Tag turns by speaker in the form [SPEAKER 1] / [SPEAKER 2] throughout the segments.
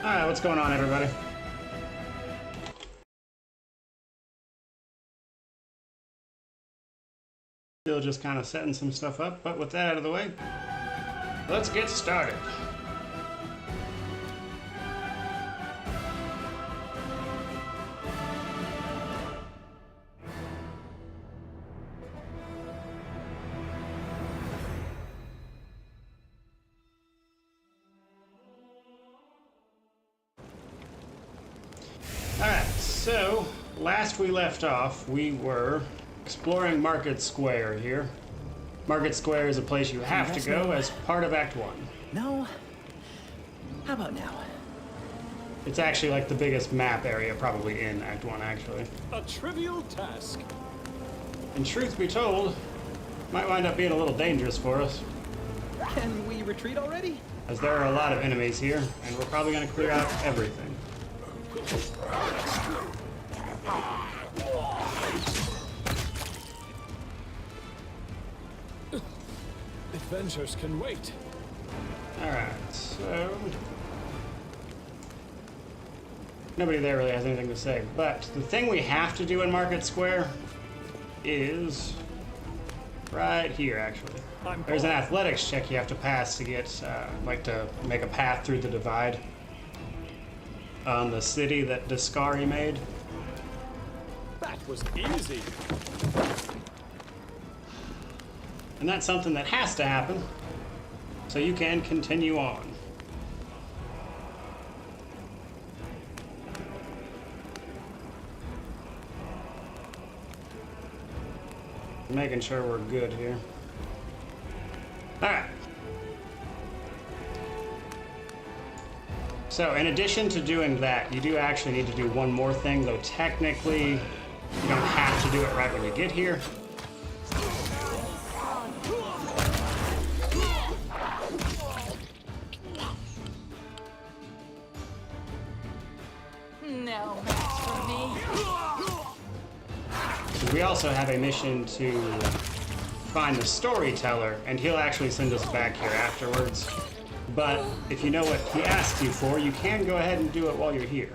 [SPEAKER 1] Alright, what's going on, everybody? Still just kind of setting some stuff up, but with that out of the way, let's get started. Alright, so last we left off, we were exploring Market Square here. Market Square is a place you have to go as part of Act 1.
[SPEAKER 2] No? How about now?
[SPEAKER 1] It's actually like the biggest map area probably in Act 1, actually.
[SPEAKER 3] A trivial task.
[SPEAKER 1] And truth be told, might wind up being a little dangerous for us,
[SPEAKER 2] Can we retreat already?
[SPEAKER 1] as there are a lot of enemies here, and we're probably going to clear out everything.
[SPEAKER 3] Adventures can wait.
[SPEAKER 1] Alright, so... nobody there really has anything to say, but the thing we have to do in Market Square is right here, actually. There's an athletics check you have to pass to get, to make a path through the divide on the city that Discari made.
[SPEAKER 3] That was easy.
[SPEAKER 1] And that's something that has to happen, so you can continue on. Making sure we're good here. Alright. So, in addition to doing that, you do actually need to do one more thing, though technically you don't have to do it right when you get here.
[SPEAKER 4] No match for me.
[SPEAKER 1] We also have a mission to find the Storyteller, and he'll actually send us back here afterwards. But if you know what he asks you for, you can go ahead and do it while you're here.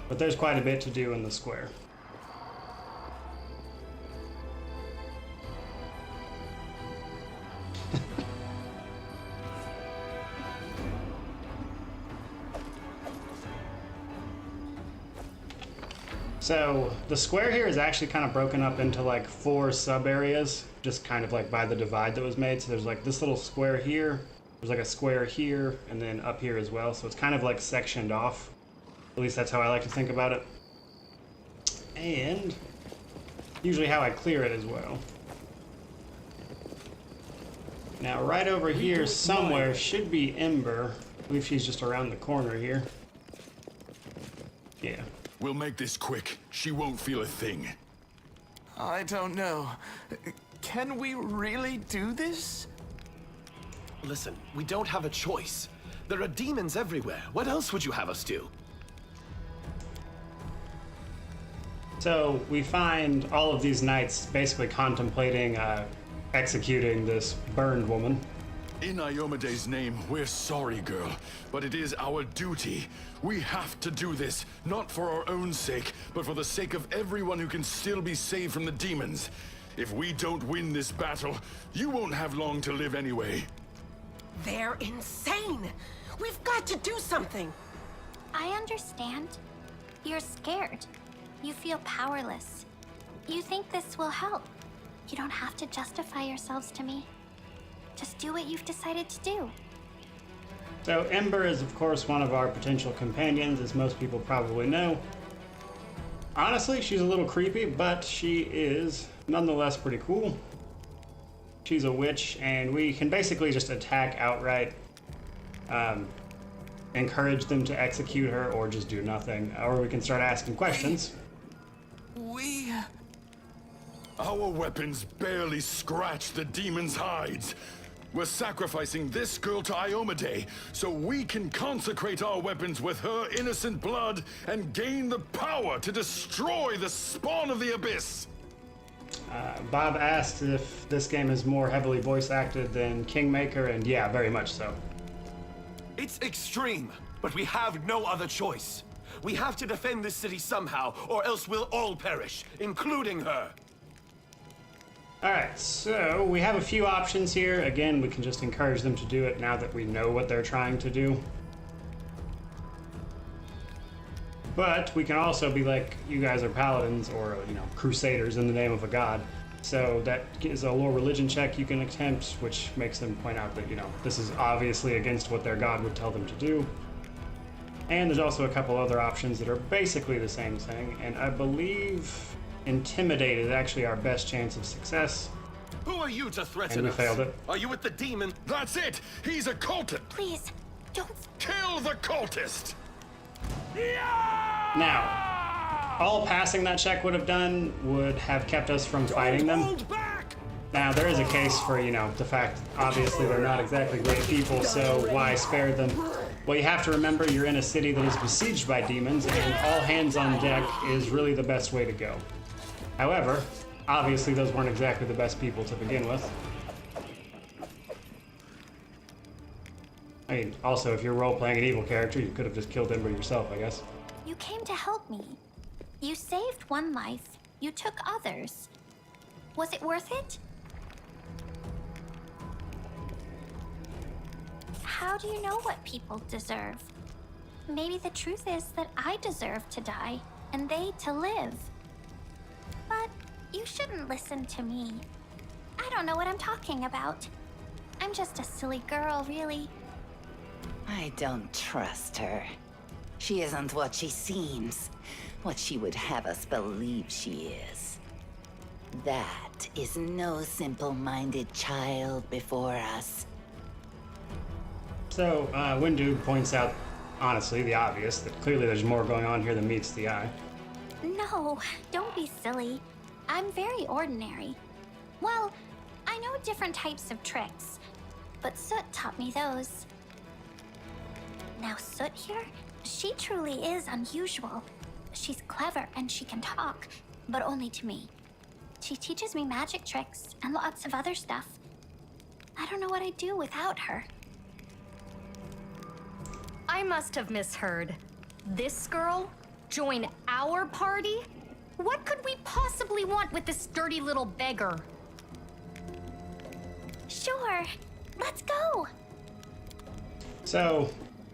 [SPEAKER 1] But there's quite a bit to do in the square. So the square here is actually kind of broken up into like 4 sub areas, just kind of like by the divide that was made. So there's like this little square here, there's like a square here, and then up here as well. So it's kind of like sectioned off. At least that's how I like to think about it. And usually how I clear it as well. Now right over here somewhere should be Ember. I believe she's just around the corner here. Yeah.
[SPEAKER 5] We'll make this quick. She won't feel a thing.
[SPEAKER 6] I don't know. Can we really do this?
[SPEAKER 2] Listen, we don't have a choice. There are demons everywhere. What else would you have us do?
[SPEAKER 1] So we find all of these knights basically contemplating executing this burned woman.
[SPEAKER 5] In Iomede's name, we're sorry, girl, but it is our duty. We have to do this, not for our own sake, but for the sake of everyone who can still be saved from the demons. If we don't win this battle, you won't have long to live anyway.
[SPEAKER 7] They're insane! We've got to do something!
[SPEAKER 4] I understand. You're scared. You feel powerless. You think this will help. You don't have to justify yourselves to me. Just do what you've decided to do.
[SPEAKER 1] So Ember is of course one of our potential companions, as most people probably know. Honestly, she's a little creepy, but she is nonetheless pretty cool. She's a witch, and we can basically just attack outright, encourage them to execute her, or just do nothing. Or we can start asking questions.
[SPEAKER 5] Our weapons barely scratch the demons' hides. We're sacrificing this girl to Iomade so we can consecrate our weapons with her innocent blood and gain the power to destroy the spawn of the abyss.
[SPEAKER 1] Bob asked if this game is more heavily voice acted than Kingmaker, and yeah, very much so.
[SPEAKER 2] It's extreme, but we have no other choice. We have to defend this city somehow, or else we'll all perish, including her.
[SPEAKER 1] Alright, so we have a few options here. Again, we can just encourage them to do it now that we know what they're trying to do. But we can also be like, you guys are paladins or, you know, crusaders in the name of a god. So that is a lore religion check you can attempt, which makes them point out that, you know, this is obviously against what their god would tell them to do. And there's also a couple other options that are basically the same thing, and I believe Intimidate is actually our best chance of success.
[SPEAKER 2] Who are you to threaten
[SPEAKER 1] And we
[SPEAKER 2] us?
[SPEAKER 1] failed it.
[SPEAKER 2] Are you with the demon?
[SPEAKER 5] That's it! He's a cultist!
[SPEAKER 4] Please, don't.
[SPEAKER 5] Kill the cultist!
[SPEAKER 1] Now, all passing that check would have done would have kept us from fighting them.
[SPEAKER 3] Hold back!
[SPEAKER 1] Now, there is a case for, you know, the fact, obviously, they're not exactly great people, so why spare them? Well, you have to remember you're in a city that is besieged by demons, and all hands on deck is really the best way to go. However, obviously, those weren't exactly the best people to begin with. I mean, also, if you're role-playing an evil character, you could have just killed Ember yourself, I guess.
[SPEAKER 4] You came to help me. You saved one life. You took others. Was it worth it? How do you know what people deserve? Maybe the truth is that I deserve to die, and they to live. But you shouldn't listen to me. I don't know what I'm talking about. I'm just a silly girl, really.
[SPEAKER 8] I don't trust her. She isn't what she seems, what she would have us believe she is. That is no simple-minded child before us.
[SPEAKER 1] So, Windu points out, honestly, the obvious, that clearly there's more going on here than meets the eye.
[SPEAKER 4] No, don't be silly. I'm very ordinary. Well, I know different types of tricks, but Soot taught me those. Now Soot here, she truly is unusual. She's clever and she can talk, but only to me. She teaches me magic tricks and lots of other stuff. I don't know what I'd do without her.
[SPEAKER 9] I must have misheard. This girl? Join our party? What could we possibly want with this dirty little beggar?
[SPEAKER 4] Sure, let's go.
[SPEAKER 1] So,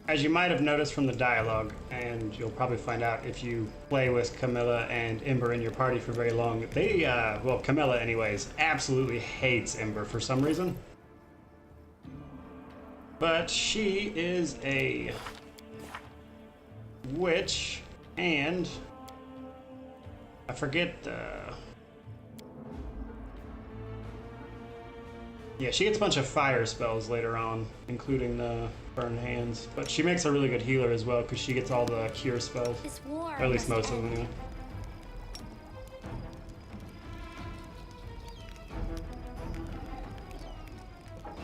[SPEAKER 1] as you might have noticed from the dialogue, and you'll probably find out if you play with Camilla and Ember in your party for very long, they, well, Camilla anyways, absolutely hates Ember for some reason. But she is a witch, and I forget, yeah, she gets a bunch of fire spells later on, including the burn hands. But she makes a really good healer as well, because she gets all the cure spells.
[SPEAKER 4] This war
[SPEAKER 1] Or at least
[SPEAKER 4] must
[SPEAKER 1] most of them,
[SPEAKER 4] end.
[SPEAKER 1] anyway.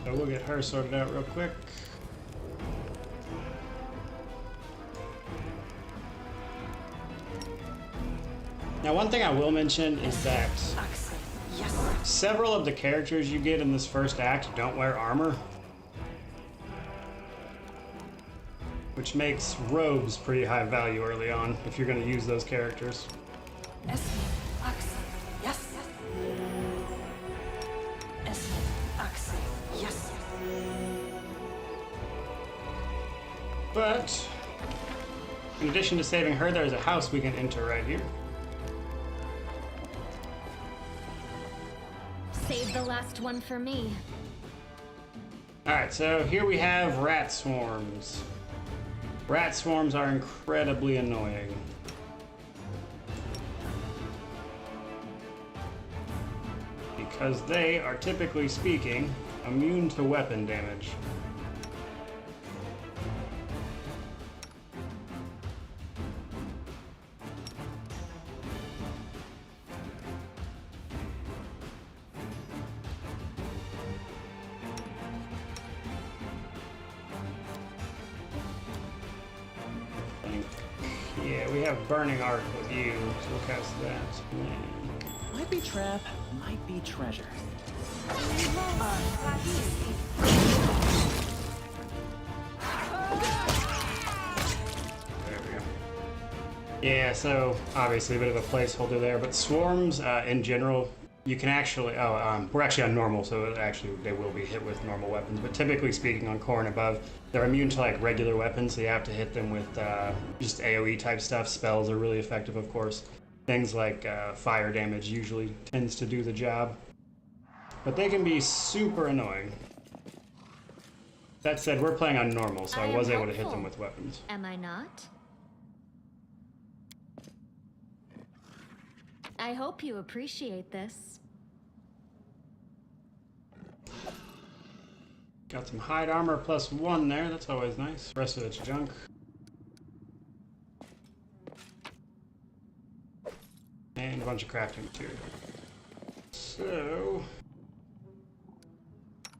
[SPEAKER 1] So we'll get her sorted out real quick. Now, one thing I will mention is that several of the characters you get in this first act don't wear armor, which makes robes pretty high value early on if you're going to use those characters. But in addition to saving her, there's a house we can enter right here.
[SPEAKER 9] Save the last one for me.
[SPEAKER 1] Alright, so here we have rat swarms. Rat swarms are incredibly annoying. Because they are, typically speaking, immune to weapon damage. Yeah, we have Burning Arc with you, so we'll cast that.
[SPEAKER 10] Might be trap, might be treasure.
[SPEAKER 1] Yeah, so obviously a bit of a placeholder there, but swarms in general, you can actually, we're actually on normal, so actually they will be hit with normal weapons, but typically speaking on core and above, they're immune to like regular weapons, so you have to hit them with just AoE type stuff. Spells are really effective, of course. Things like fire damage usually tends to do the job, but they can be super annoying. That said, we're playing on normal, so I was able to hit them with weapons.
[SPEAKER 9] Am I not? I hope you appreciate this.
[SPEAKER 1] Got some hide armor +1 there, that's always nice. The rest of it's junk. And a bunch of crafting material. So...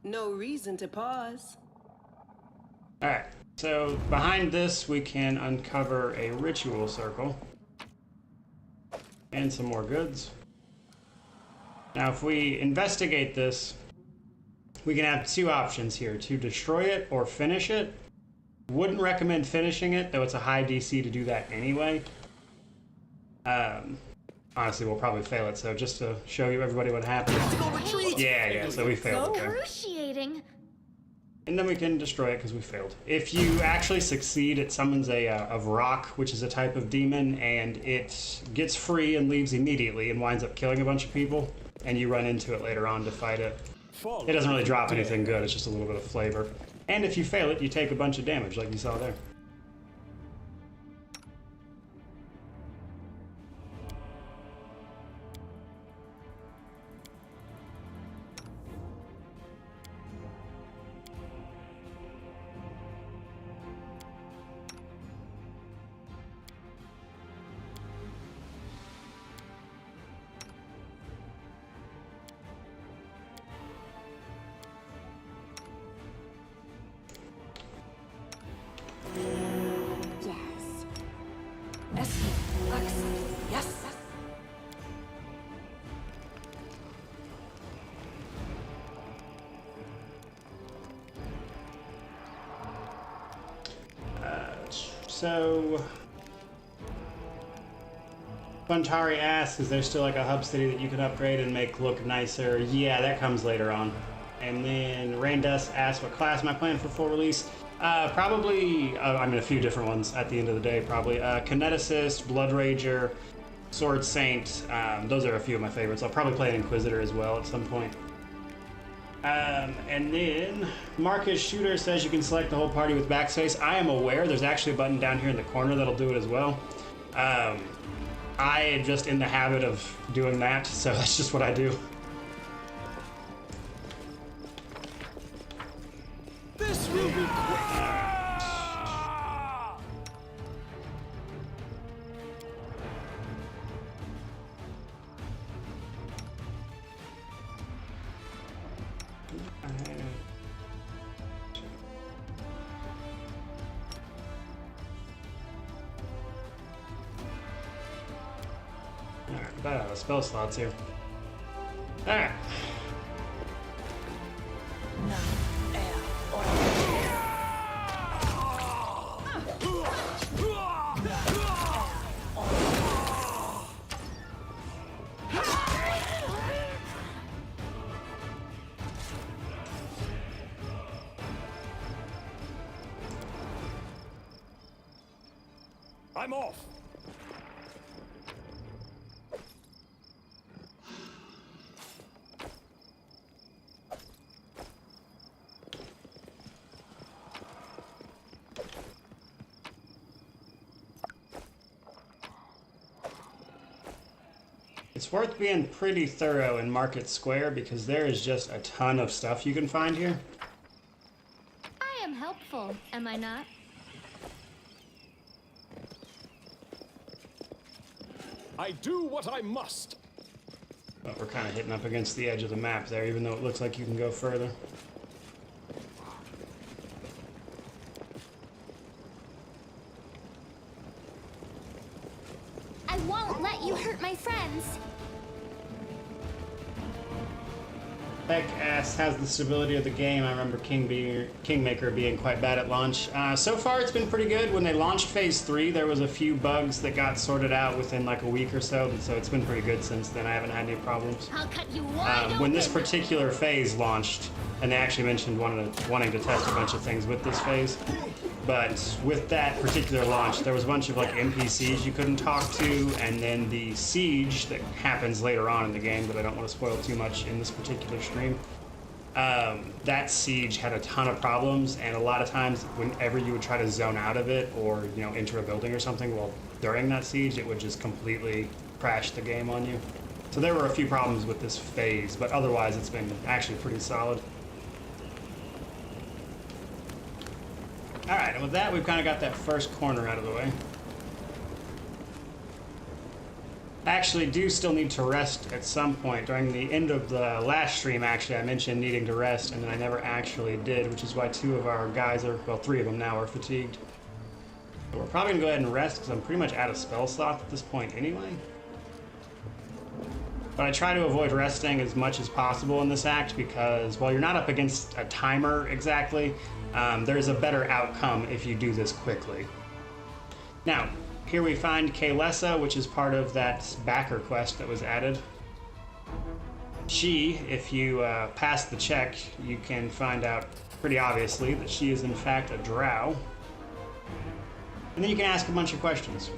[SPEAKER 7] No reason to pause.
[SPEAKER 1] Alright, so behind this we can uncover a ritual circle. And some more goods. Now if we investigate this, we can have two options here, to destroy it or finish it. Wouldn't recommend finishing it, though it's a high DC to do that anyway. Honestly, we'll probably fail it, so just to show you everybody what happens. Yeah, so we failed it there.
[SPEAKER 9] Excruciating.
[SPEAKER 1] And then we can destroy it because we failed. If you actually succeed, it summons a Vrock, which is a type of demon, and it gets free and leaves immediately and winds up killing a bunch of people, and you run into it later on to fight it. It doesn't really drop anything good, it's just a little bit of flavor. And if you fail it, you take a bunch of damage, like you saw there. So, Buntari asks, is there still like a hub city that you can upgrade and make look nicer? Yeah, that comes later on. And then Rain Dust asks, what class am I playing for full release? Probably, I mean a few different ones at the end of the day, probably. Kineticist, Blood Rager, Sword Saint, those are a few of my favorites. I'll probably play an Inquisitor as well at some point. And then Marcus Shooter says you can select the whole party with backspace. I am aware there's actually a button down here in the corner that'll do it as well. I am just in the habit of doing that, so that's just what I do.
[SPEAKER 3] This will be quick.
[SPEAKER 1] About out of spell slots here. Alright.
[SPEAKER 3] I'm off.
[SPEAKER 1] It's worth being pretty thorough in Market Square because there is just a ton of stuff you can find here.
[SPEAKER 9] I am helpful, am I not?
[SPEAKER 3] I do what I must.
[SPEAKER 1] But we're kind of hitting up against the edge of the map there, even though it looks like you can go further.
[SPEAKER 4] I won't let you hurt my friends.
[SPEAKER 1] Peck asks, how's the stability of the game? I remember Kingmaker being quite bad at launch. So far it's been pretty good. When they launched Phase 3, there was a few bugs that got sorted out within like a week or so, so it's been pretty good since then. I haven't had any problems.
[SPEAKER 9] I'll cut you wide
[SPEAKER 1] When this
[SPEAKER 9] open.
[SPEAKER 1] particular phase launched, and they actually mentioned wanting to test a bunch of things with this phase, but with that particular launch, there was a bunch of like NPCs you couldn't talk to, and then the siege that happens later on in the game, but I don't want to spoil too much in this particular stream. That siege had a ton of problems, and a lot of times whenever you would try to zone out of it or, you know, enter a building or something, well, during that siege, it would just completely crash the game on you. So there were a few problems with this phase, but otherwise it's been actually pretty solid. Alright, and with that, we've kind of got that first corner out of the way. I actually do still need to rest at some point. During the end of the last stream, actually, I mentioned needing to rest, and then I never actually did, which is why 2 of our guys are, well, 3 of them now are fatigued. So we're probably going to go ahead and rest, because I'm pretty much out of spell slots at this point anyway. But I try to avoid resting as much as possible in this act, because while you're not up against a timer exactly, there's a better outcome if you do this quickly. Now, here we find Kaylessa, which is part of that backer quest that was added. She, if you pass the check, you can find out pretty obviously that she is in fact a drow. And then you can ask a bunch of questions,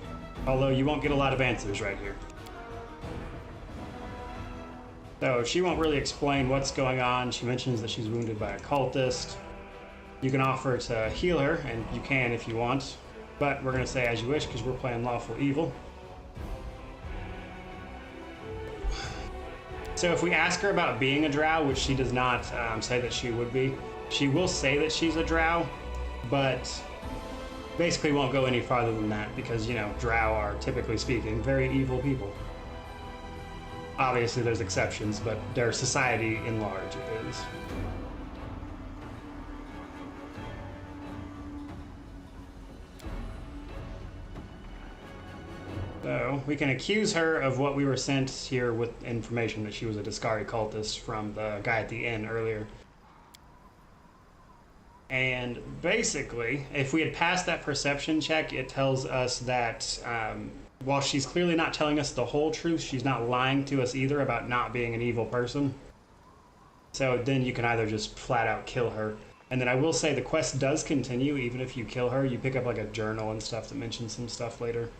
[SPEAKER 1] although you won't get a lot of answers right here. So she won't really explain what's going on. She mentions that she's wounded by a cultist. You can offer to heal her, and you can if you want. But we're going to say as you wish, because we're playing Lawful Evil. So if we ask her about being a drow, which she does not say that she would be, she will say that she's a drow, but basically won't go any farther than that, because, you know, drow are, typically speaking, very evil people. Obviously there's exceptions, but their society in large is. So, we can accuse her of what we were sent here with information that she was a Discari cultist from the guy at the inn earlier. And basically, if we had passed that perception check, it tells us that while she's clearly not telling us the whole truth, she's not lying to us either about not being an evil person. So then you can either just flat out kill her. And then I will say the quest does continue even if you kill her. You pick up like a journal and stuff that mentions some stuff later.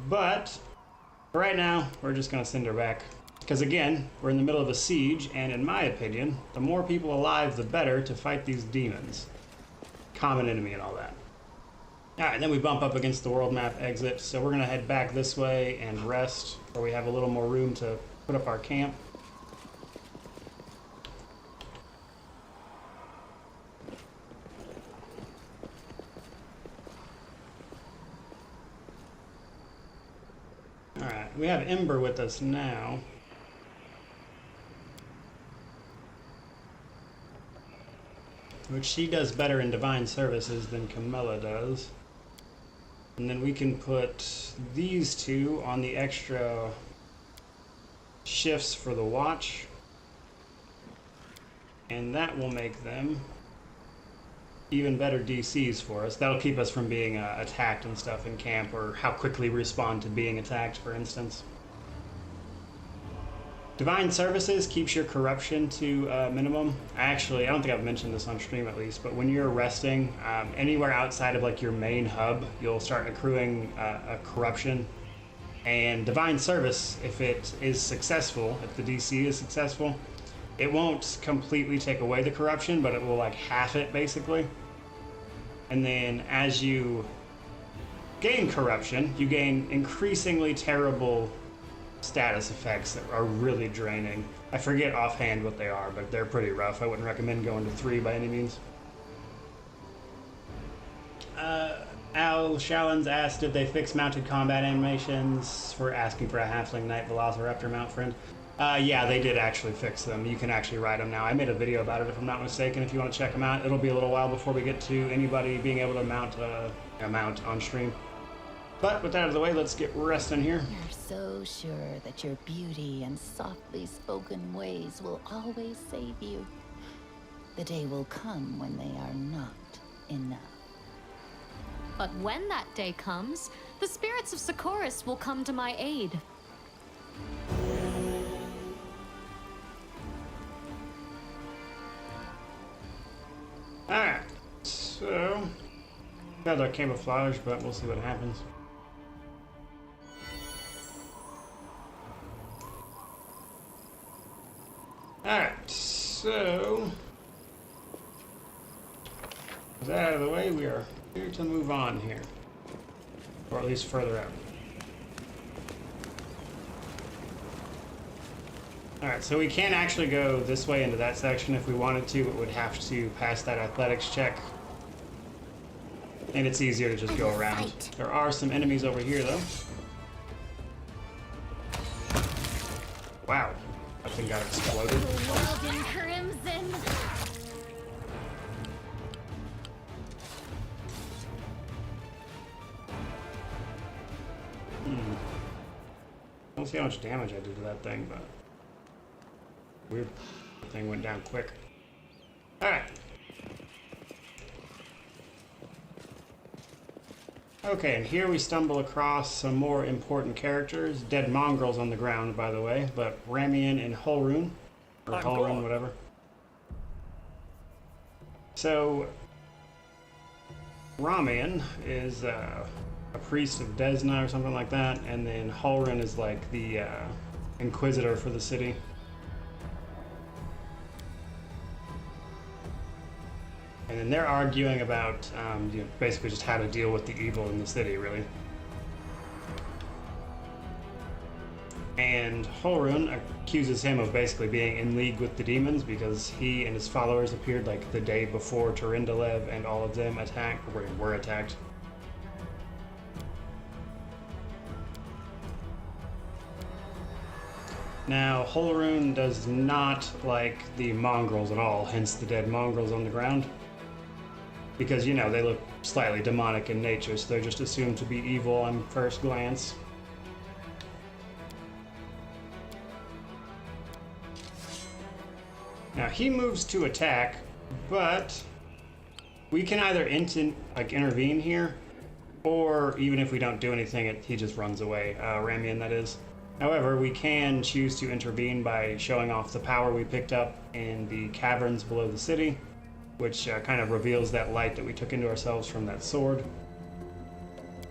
[SPEAKER 1] But for right now, we're just going to send her back. Because again, we're in the middle of a siege, and in my opinion, the more people alive, the better to fight these demons. Common enemy and all that. Alright, then we bump up against the world map exit, so we're going to head back this way and rest, where we have a little more room to put up our camp. Alright, we have Ember with us now. Which she does better in Divine Services than Camilla does. And then we can put these two on the extra shifts for the watch. And that will make them even better DCs for us. That'll keep us from being attacked and stuff in camp, or how quickly we respond to being attacked, for instance. Divine Services keeps your corruption to minimum. I don't think I've mentioned this on stream at least, but when you're resting, anywhere outside of like your main hub, you'll start accruing a corruption. And Divine Service, if it is successful, if the DC is successful, it won't completely take away the corruption, but it will like half it basically. And then as you gain corruption, you gain increasingly terrible status effects that are really draining. I forget offhand what they are, but they're pretty rough. I wouldn't recommend going to 3 by any means. Al Shallens asked, did they fix mounted combat animations for asking for a halfling knight velociraptor mount friend? Yeah, they did actually fix them. You can actually ride them now. I made a video about it if I'm not mistaken. If you want to check them out, it'll be a little while before we get to anybody being able to mount a mount on stream. But with that out of the way, let's get resting here.
[SPEAKER 8] You're so sure that your beauty and softly spoken ways will always save you. The day will come when they are not enough.
[SPEAKER 9] But when that day comes, the spirits of Succubus will come to my aid.
[SPEAKER 1] Alright, so... got our camouflage, but we'll see what happens. Alright, so... with that out of the way, we are here to move on here. Or at least further out. Alright, so we can't actually go this way into that section. If we wanted to, it would have to pass that athletics check. And it's easier to just go around. There are some enemies over here, though. Wow, that thing got exploded.
[SPEAKER 9] The world in crimson.
[SPEAKER 1] I don't see how much damage I did to that thing, but weird. The thing went down quick. Alright. Okay, and here we stumble across some more important characters. Dead mongrels on the ground, by the way, but Ramian and Holrun, or Holrun, whatever. So, Ramian is a priest of Desna or something like that, and then Holrun is like the inquisitor for the city. And then they're arguing about basically just how to deal with the evil in the city, really. And Holrun accuses him of basically being in league with the demons because he and his followers appeared like the day before Turindalev and all of them were attacked. Now, Holrun does not like the mongrels at all, hence the dead mongrels on the ground. Because, you know, they look slightly demonic in nature, so they're just assumed to be evil on first glance. Now, he moves to attack, but we can either intervene here, or even if we don't do anything, he just runs away. Ramian, that is. However, we can choose to intervene by showing off the power we picked up in the caverns below the city, which kind of reveals that light that we took into ourselves from that sword,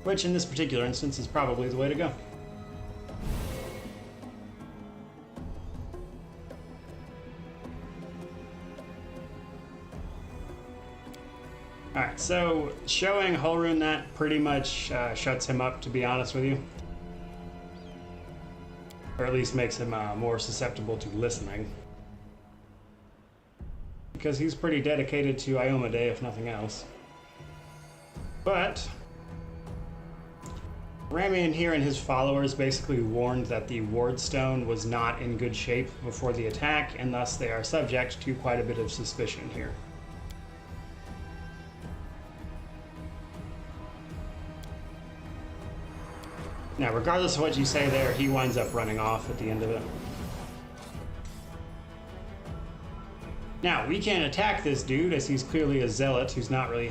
[SPEAKER 1] which in this particular instance is probably the way to go. Alright, so showing Holrun that pretty much shuts him up, to be honest with you. Or at least makes him more susceptible to listening. Because he's pretty dedicated to Iomedae, if nothing else. But Ramian here and his followers basically warned that the ward stone was not in good shape before the attack, and thus they are subject to quite a bit of suspicion here. Now, regardless of what you say there, he winds up running off at the end of it. Now, we can attack this dude, as he's clearly a zealot who's not really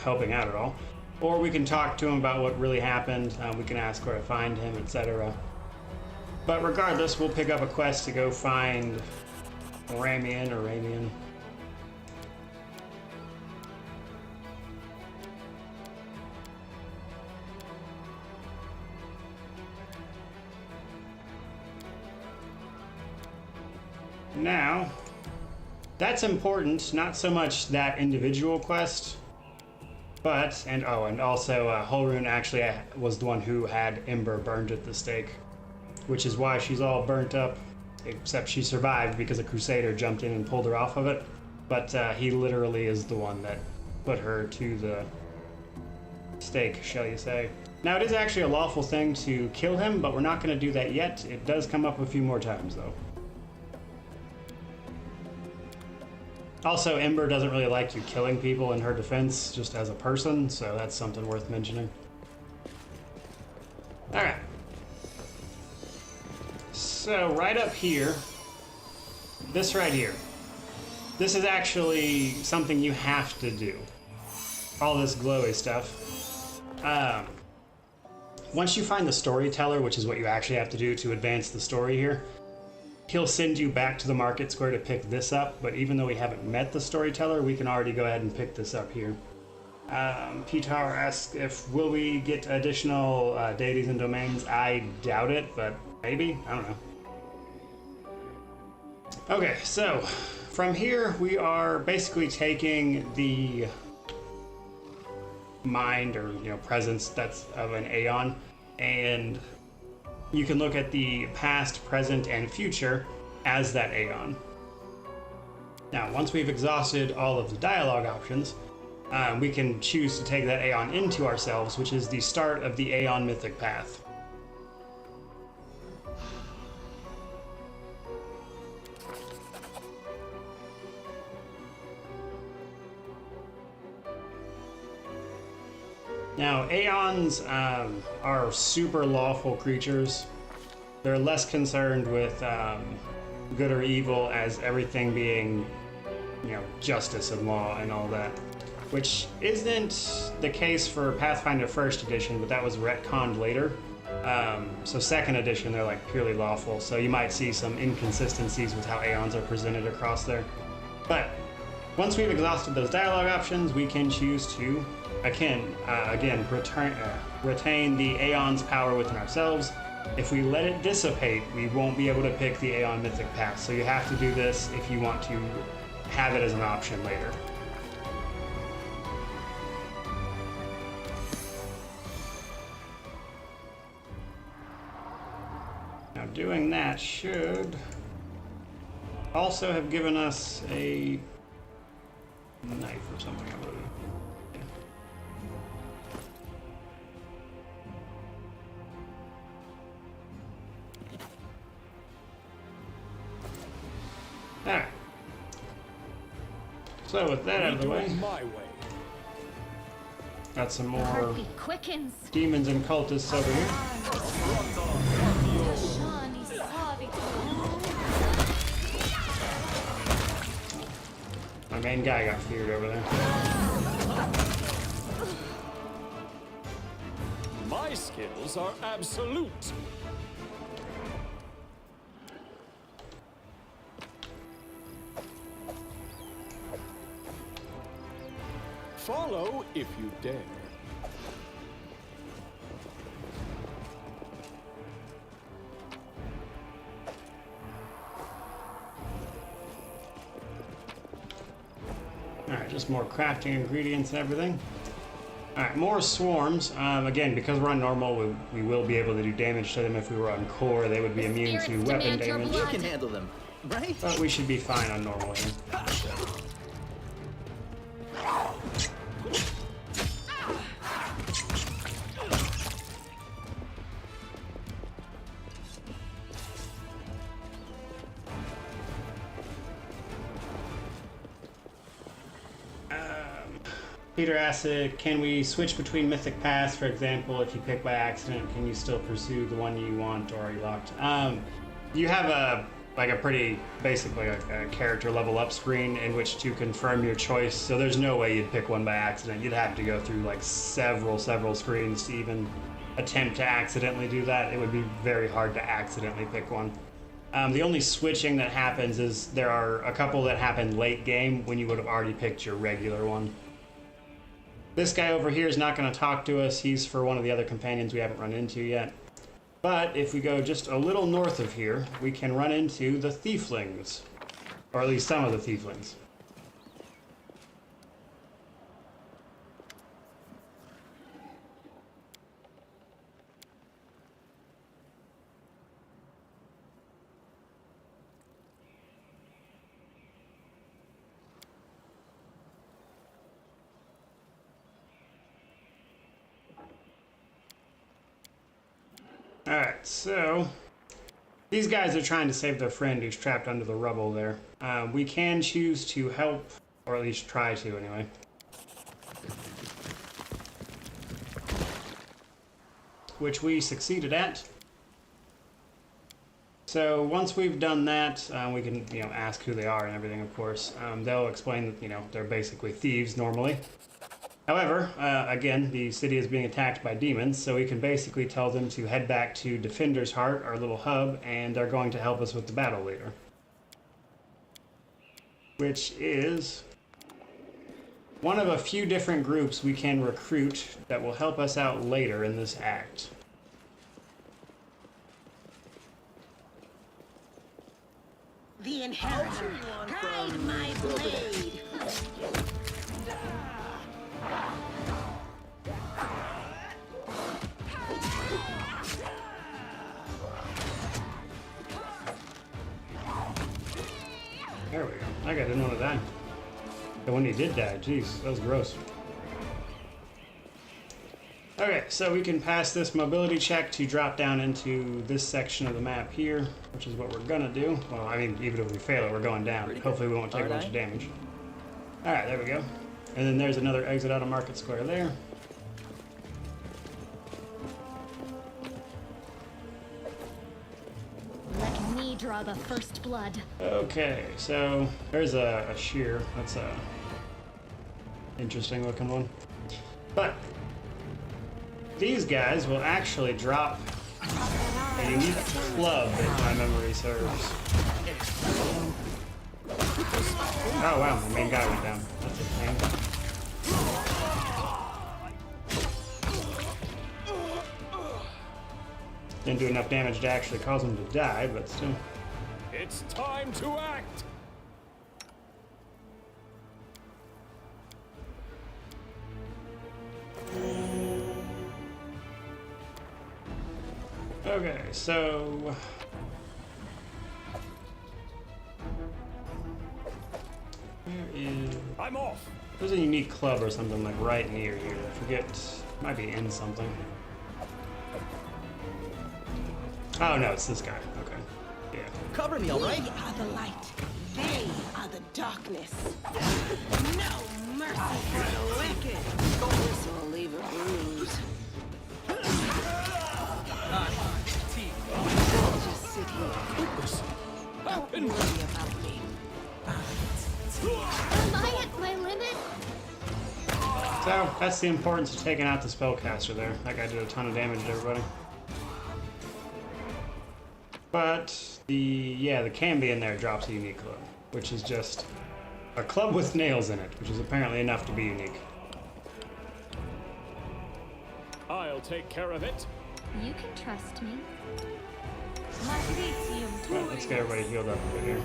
[SPEAKER 1] helping out at all. Or we can talk to him about what really happened, we can ask where to find him, etc. But regardless, we'll pick up a quest to go find Ramian or Ramian. Now, that's important, not so much that individual quest, but, and also Holrun actually was the one who had Ember burned at the stake, which is why she's all burnt up, except she survived because a crusader jumped in and pulled her off of it, but he literally is the one that put her to the stake, shall you say. Now, it is actually a lawful thing to kill him, but we're not going to do that yet. It does come up a few more times, though. Also, Ember doesn't really like you killing people in her defense, just as a person, so that's something worth mentioning. Alright. So, right up here, this right here. This is actually something you have to do. All this glowy stuff. Once you find the Storyteller, which is what you actually have to do to advance the story here, he'll send you back to the market square to pick this up, but even though we haven't met the Storyteller, we can already go ahead and pick this up here. Peter asks if will we get additional deities and domains. I doubt it, but maybe. I don't know. Okay, so from here we are basically taking the mind or presence that's of an Aeon, and you can look at the past, present, and future as that Aeon. Now, once we've exhausted all of the dialogue options, we can choose to take that Aeon into ourselves, which is the start of the Aeon Mythic Path. Now, Aeons are super lawful creatures. They're less concerned with good or evil as everything being, justice and law and all that. Which isn't the case for Pathfinder 1st edition, but that was retconned later. So 2nd edition, they're like purely lawful. So you might see some inconsistencies with how Aeons are presented across there. But once we've exhausted those dialogue options, we can choose to again retain the Aeon's power within ourselves. If we let it dissipate, we won't be able to pick the Aeon Mythic Path. So you have to do this if you want to have it as an option later. Now doing that should also have given us a knife or something, I believe. Alright. So with that out of the way, got some more demons and cultists over here. My main guy got feared over there.
[SPEAKER 3] My skills are absolute. Follow if you dare.
[SPEAKER 1] Alright, just more crafting ingredients and everything. Alright, more swarms. Again, because we're on normal, we will be able to do damage to them. If we were on core, they would be immune to weapon damage.
[SPEAKER 10] You can handle them, right?
[SPEAKER 1] But we should be fine on normal here. Peter asks, can we switch between mythic paths? For example, if you pick by accident, can you still pursue the one you want, or are you locked? You have a pretty basically a character level up screen in which to confirm your choice. So there's no way you'd pick one by accident. You'd have to go through like several screens to even attempt to accidentally do that. It would be very hard to accidentally pick one. The only switching that happens is there are a couple that happen late game when you would have already picked your regular one. This guy over here is not going to talk to us. He's for one of the other companions we haven't run into yet. But if we go just a little north of here, we can run into the Thieflings. Or at least some of the Thieflings. Alright, so these guys are trying to save their friend who's trapped under the rubble there. We can choose to help, or at least try to anyway. which we succeeded at. So once we've done that, we can, ask who they are and everything, of course. They'll explain that, they're basically thieves normally. However, again, the city is being attacked by demons, so we can basically tell them to head back to Defender's Heart, our little hub, and they're going to help us with the battle leader. Which is one of a few different groups we can recruit that will help us out later in this act.
[SPEAKER 7] The Inheritor, guide my blade.
[SPEAKER 1] There we go. That guy didn't want to die. But when he did die, jeez, that was gross. Okay, so we can pass this mobility check to drop down into this section of the map here, which is what we're gonna do. Well, I mean, even if we fail it, we're going down. Hopefully we won't take a bunch of damage. Alright, there we go. And then there's another exit out of Market Square there.
[SPEAKER 9] Let me draw the first blood.
[SPEAKER 1] Okay, so there's a shear. That's a interesting looking one. But these guys will actually drop a unique club, if my memory serves. Oh wow, the main guy went down. That's a thing. Didn't do enough damage to actually cause him to die, but still.
[SPEAKER 3] It's time to act!
[SPEAKER 1] Okay, so where is?
[SPEAKER 3] I'm off!
[SPEAKER 1] There's a unique club or something like right near here. I forget. It might be in something. Oh no, it's this guy. Okay. Yeah.
[SPEAKER 10] Cover me, all right?
[SPEAKER 7] We are the light. They are the darkness. No mercy for the wicked. This will leave a bruise. Just sit here. Don't worry about me.
[SPEAKER 9] Am I at my limit?
[SPEAKER 1] So that's the importance of taking out the spellcaster there. That guy did a ton of damage to everybody. But the Cambi in there drops a unique club, which is just a club with nails in it, which is apparently enough to be unique.
[SPEAKER 3] I'll take care of it.
[SPEAKER 9] You can trust me.
[SPEAKER 1] Right, let's get everybody healed up a bit here.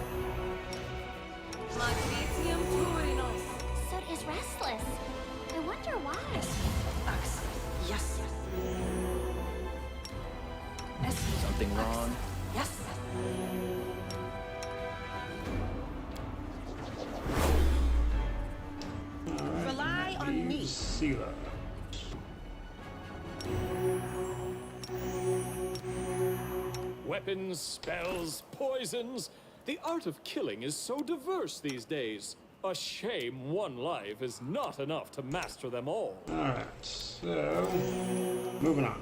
[SPEAKER 4] Sud is restless. I wonder why.
[SPEAKER 7] Yes.
[SPEAKER 10] Something wrong?
[SPEAKER 7] Yes.
[SPEAKER 1] Alright.
[SPEAKER 7] Rely on me.
[SPEAKER 1] Sela.
[SPEAKER 3] Weapons, spells, poisons. The art of killing is so diverse these days. A shame one life is not enough to master them all.
[SPEAKER 1] Alright, so moving on.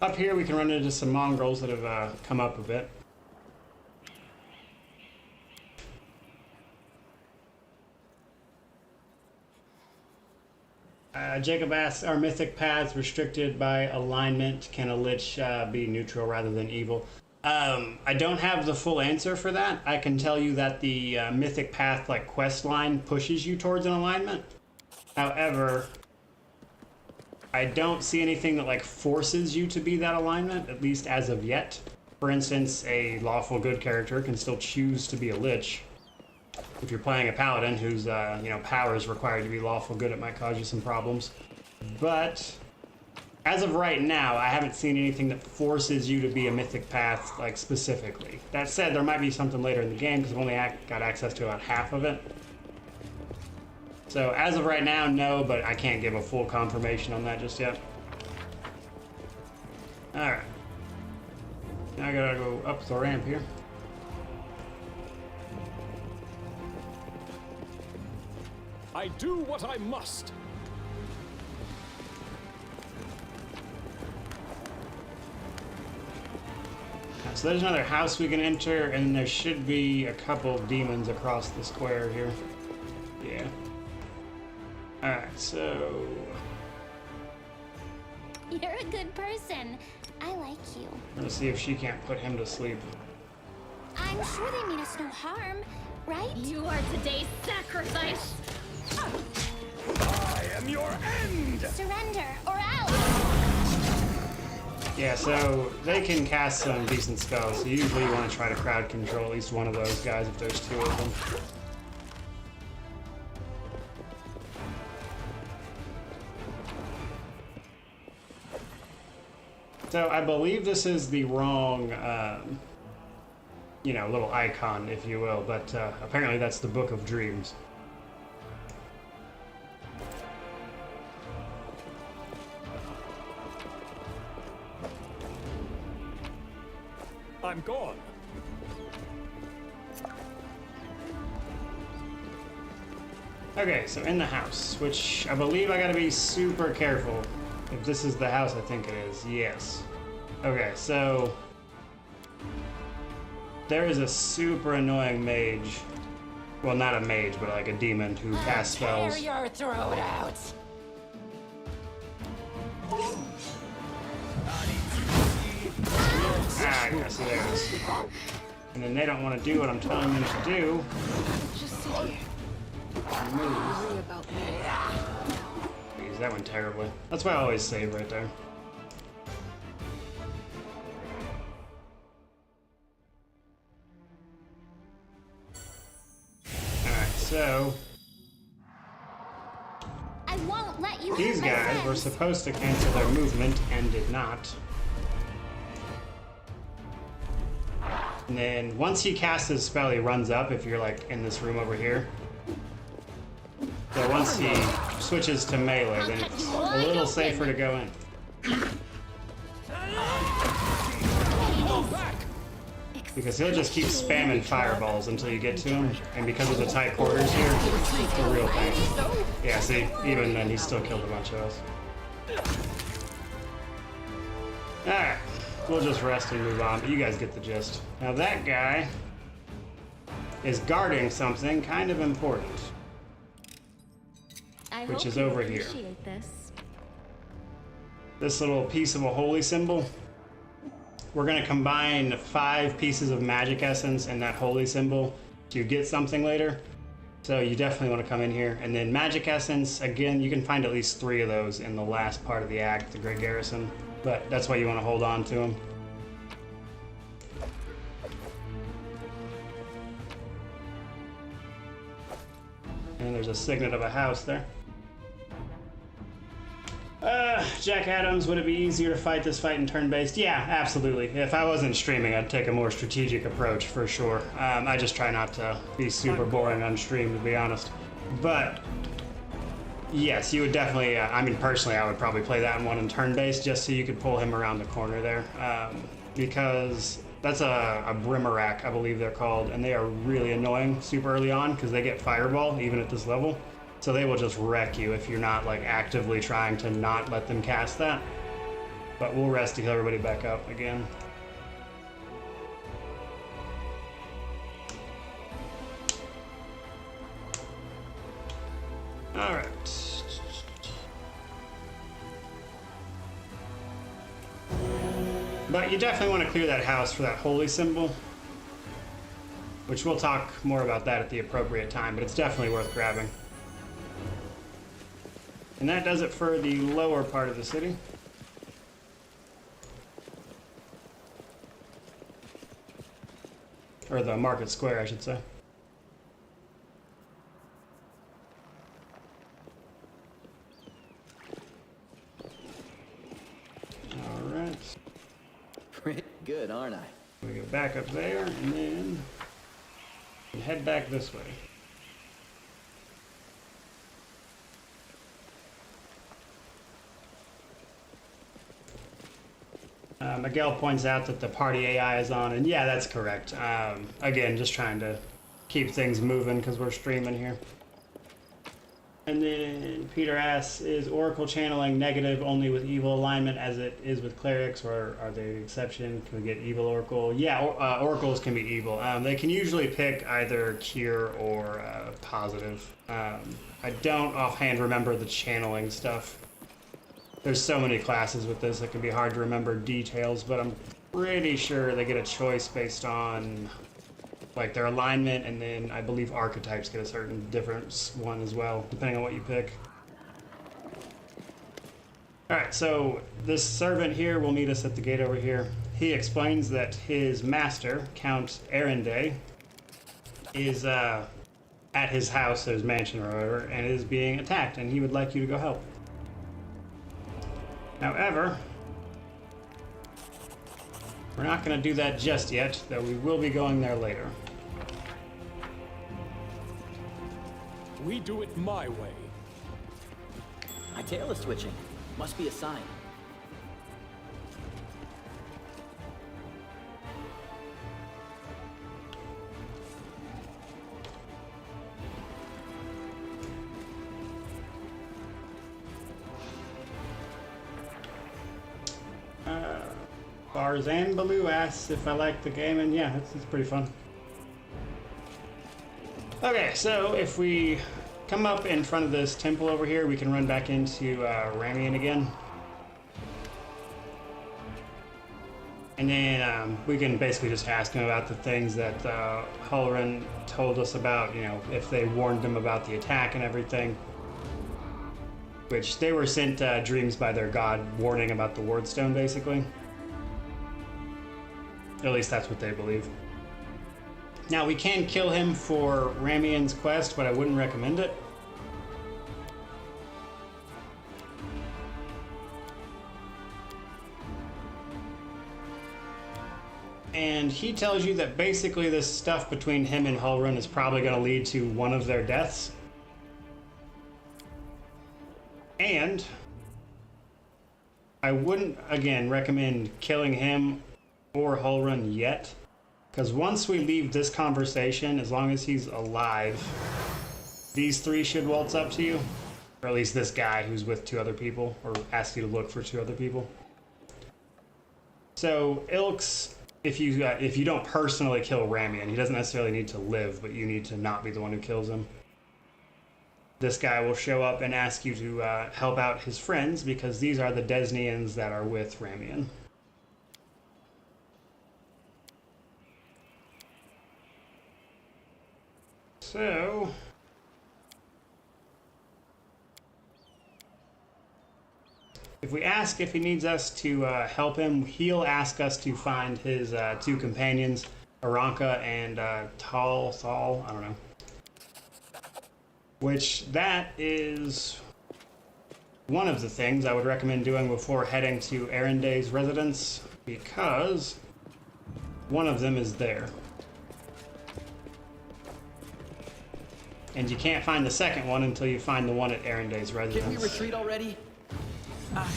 [SPEAKER 1] Up here we can run into some mongrels that have come up a bit. Jacob asks, are mythic paths restricted by alignment? Can a lich be neutral rather than evil? I don't have the full answer for that. I can tell you that the mythic path quest line pushes you towards an alignment. However, I don't see anything that forces you to be that alignment, at least as of yet. For instance, a lawful good character can still choose to be a lich. If you're playing a paladin whose power is required to be lawful good, it might cause you some problems. But as of right now, I haven't seen anything that forces you to be a mythic path specifically. That said, there might be something later in the game because I've only got access to about half of it. So as of right now, no, but I can't give a full confirmation on that just yet. Alright. Now I gotta go up the ramp here.
[SPEAKER 3] I do what I must.
[SPEAKER 1] So there's another house we can enter, and there should be a couple of demons across the square here. Yeah. Alright, so...
[SPEAKER 4] You're a good person. I like you.
[SPEAKER 1] Let's see if she can't put him to sleep.
[SPEAKER 4] I'm sure they mean us no harm, right?
[SPEAKER 9] You are today's sacrifice.
[SPEAKER 2] I am your end!
[SPEAKER 4] Surrender, or else!
[SPEAKER 1] Yeah, so they can cast some decent spells, so usually you want to try to crowd control at least one of those guys if there's two of them. So I believe this is the wrong, you know, little icon, if you will, but apparently that's the Book of Dreams.
[SPEAKER 3] I'm gone.
[SPEAKER 1] Okay, so in the house, which I believe I gotta be super careful. If this is the house, I think it is. Yes. Okay, so there is a super annoying mage. Well, not a mage, but like a demon who casts spells.
[SPEAKER 7] Tear your throat out.
[SPEAKER 1] Ah, yes, there it is. And then they don't want to do what I'm telling them to do.
[SPEAKER 7] Just sit here.
[SPEAKER 1] Move.
[SPEAKER 7] Worry about me.
[SPEAKER 1] I use that one terribly. That's why I always save right there. Alright, so
[SPEAKER 4] I won't let you
[SPEAKER 1] these
[SPEAKER 4] hurt my
[SPEAKER 1] guys were
[SPEAKER 4] friends.
[SPEAKER 1] supposed to cancel their movement and did not. And then once he casts his spell, he runs up if you're like in this room over here. So once he switches to melee, then it's a little safer to go in. Because he'll just keep spamming fireballs until you get to him, and because of the tight quarters here, it's a real thing. Yeah, see, even then he still killed a bunch of us. Alright, we'll just rest and move on, but you guys get the gist. Now that guy is guarding something kind of important, which is over here. This little piece of a holy symbol. We're going to combine 5 pieces of magic essence and that holy symbol to get something later. So you definitely want to come in here. And then magic essence, again, you can find at least 3 of those in the last part of the act, the Great Garrison. But that's why you want to hold on to them. And there's a signet of a house there. Jack Adams, would it be easier to fight this fight in turn-based? Yeah, absolutely. If I wasn't streaming, I'd take a more strategic approach, for sure. I just try not to be super boring on stream, to be honest. But, yes, you would definitely, I mean, personally, I would probably play that one in turn-based just so you could pull him around the corner there. Because that's a Brimarack, I believe they're called, and they are really annoying super early on because they get Fireball, even at this level. So they will just wreck you if you're not like actively trying to not let them cast that. But we'll rest to heal everybody back up again. All right. But you definitely want to clear that house for that holy symbol, which we'll talk more about that at the appropriate time, but it's definitely worth grabbing. And that does it for the lower part of the city. Or the market square, I should say. Alright.
[SPEAKER 10] Pretty good, aren't I?
[SPEAKER 1] We go back up there, and then head back this way. Miguel points out that the party AI is on, and yeah, that's correct. Again, just trying to keep things moving because we're streaming here. And then Peter asks, is Oracle channeling negative only with evil alignment as it is with clerics, or are they an exception? Can we get evil Oracle? Yeah, Oracles can be evil. They can usually pick either cure or positive. I don't offhand remember the channeling stuff. There's so many classes with this, it can be hard to remember details, but I'm pretty sure they get a choice based on like their alignment, and then I believe archetypes get a certain different one as well, depending on what you pick. Alright, so this servant here will meet us at the gate over here. He explains that his master, Count Arunday, is at his house, his mansion or whatever, and is being attacked, and he would like you to go help. However, we're not going to do that just yet, though we will be going there later.
[SPEAKER 3] We do it my way.
[SPEAKER 10] My tail is twitching. Must be a sign.
[SPEAKER 1] Barzan Baloo asks if I like the game, and yeah, it's pretty fun. Okay, so if we come up in front of this temple over here, we can run back into Ramian again. And then we can basically just ask him about the things that Halloran told us about, you know, if they warned them about the attack and everything. Which they were sent dreams by their god warning about the Wardstone, basically. At least that's what they believe. Now, we can kill him for Ramian's quest, but I wouldn't recommend it. And he tells you that basically this stuff between him and Halloran is probably going to lead to one of their deaths. And I wouldn't, again, recommend killing him or Halloran yet, because once we leave this conversation, as long as he's alive, these three should waltz up to you, or at least this guy who's with two other people, or ask you to look for two other people. So Ilks, if you don't personally kill Ramian, he doesn't necessarily need to live, but you need to not be the one who kills him. This guy will show up and ask you to help out his friends, because these are the Desnians that are with Ramian. So, if we ask if he needs us to help him, he'll ask us to find his two companions, Aranka and Thal, I don't know. Which, that is one of the things I would recommend doing before heading to Arunday's residence, because one of them is there. And you can't find the second one until you find the one at Arunday's residence.
[SPEAKER 10] Can we retreat already?
[SPEAKER 1] Alright.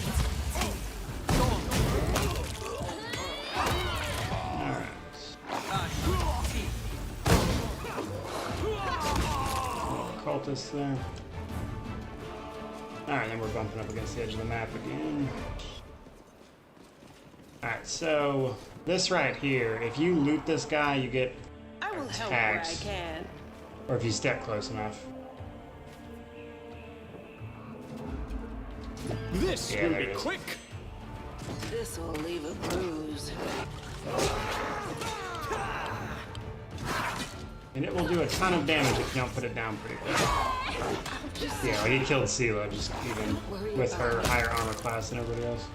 [SPEAKER 1] Cultists there. Alright, then we're bumping up against the edge of the map again. Alright, so this right here, if you loot this guy, you get
[SPEAKER 7] I will help where I
[SPEAKER 1] tags.
[SPEAKER 7] can.
[SPEAKER 1] Or if you step close enough.
[SPEAKER 3] This
[SPEAKER 1] Yeah,
[SPEAKER 3] will
[SPEAKER 1] there
[SPEAKER 3] be
[SPEAKER 1] it is.
[SPEAKER 3] quick.
[SPEAKER 7] This will leave a bruise.
[SPEAKER 1] And it will do a ton of damage if you don't put it down pretty quick. Yeah, like he killed Sela, just even with her higher armor class than everybody else.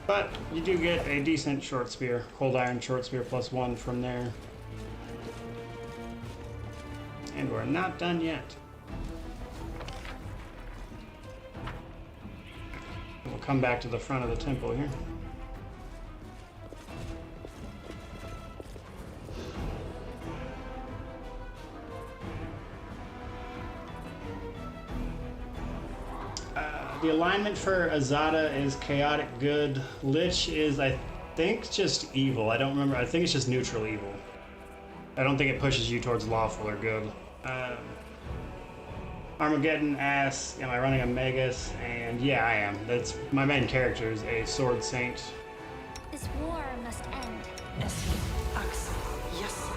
[SPEAKER 1] But you do get a decent short spear, cold iron short spear +1 from there. And we're not done yet. We'll come back to the front of the temple here. The alignment for Azada is chaotic good. Lich is, I think, just evil. I don't remember. I think it's just neutral evil. I don't think it pushes you towards lawful or good. Armageddon asks, am I running a Magus? And yeah, I am. That's my main character is a sword saint.
[SPEAKER 4] This war must end.
[SPEAKER 7] Eski, Ax, yes.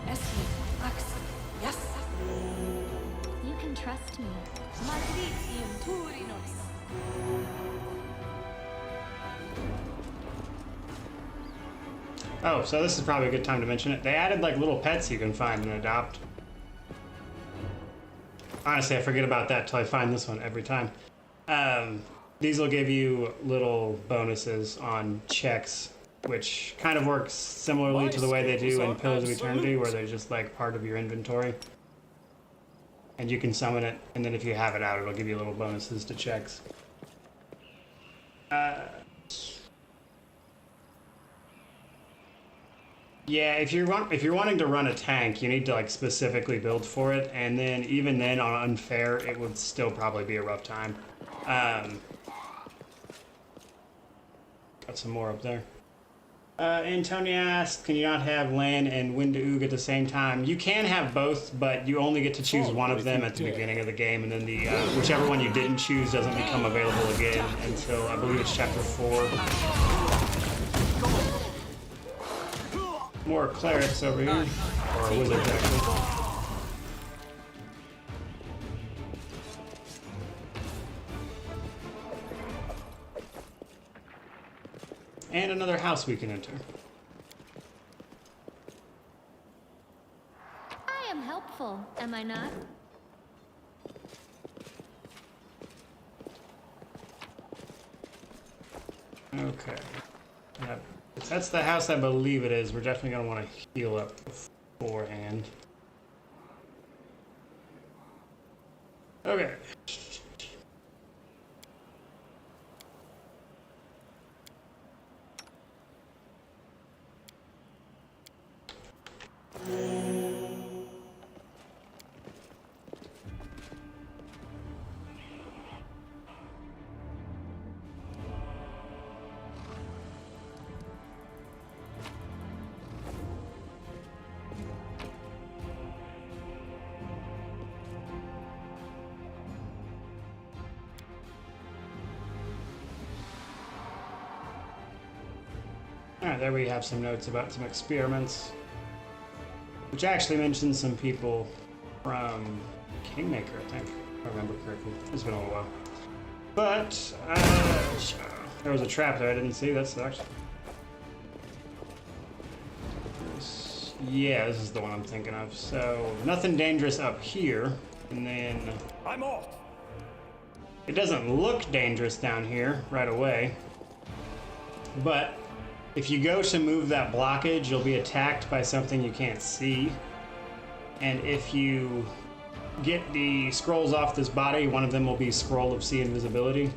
[SPEAKER 7] Eski, Ax, yes.
[SPEAKER 9] You can trust me.
[SPEAKER 7] Maldizium Turinos.
[SPEAKER 1] Oh, so this is probably a good time to mention it. They added like little pets you can find and adopt. Honestly, I forget about that till I find this one every time. These will give you little bonuses on checks, which kind of works similarly to the way they do in Pillars of Eternity, where they're just like part of your inventory. And you can summon it, and then if you have it out, it'll give you little bonuses to checks. Yeah, if you're wanting to run a tank, you need to like specifically build for it, and then even then on unfair, it would still probably be a rough time. Got some more up there. Antonia asked, can you not have Laine and Windaug at the same time? You can have both, but you only get to choose one of them at the beginning of the game, and then the whichever one you didn't choose doesn't become available again until I believe it's chapter 4. More clerics over here, or wizards actually. And another house we can enter.
[SPEAKER 9] I am helpful, am I not?
[SPEAKER 1] Okay. Yep. If that's the house I believe it is, we're definitely going to want to heal up beforehand. Okay. Alright, there we have some notes about some experiments, which actually mentions some people from Kingmaker, I think, if I remember correctly. It's been a little while. But, there was a trap there I didn't see, that sucks. Yeah, this is the one I'm thinking of. So, nothing dangerous up here, and then...
[SPEAKER 3] I'm off!
[SPEAKER 1] It doesn't look dangerous down here right away, but if you go to move that blockage, you'll be attacked by something you can't see. And if you get the scrolls off this body, one of them will be Scroll of Sea Invisibility.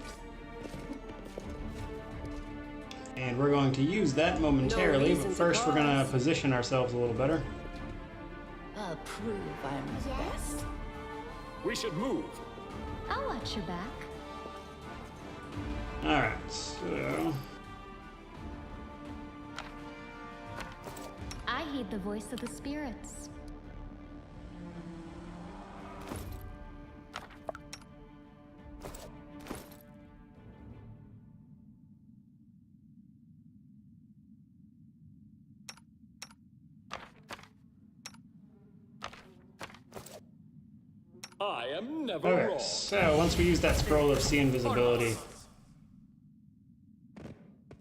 [SPEAKER 1] And we're going to use that momentarily, but first we're going to position ourselves a little better.
[SPEAKER 8] Approve, I'm the best.
[SPEAKER 3] We should move.
[SPEAKER 9] I'll watch your back.
[SPEAKER 1] Alright, so...
[SPEAKER 9] I heed the voice of the spirits.
[SPEAKER 3] I am never
[SPEAKER 1] Okay,
[SPEAKER 3] wrong.
[SPEAKER 1] so once we use that Scroll of Sea Invisibility...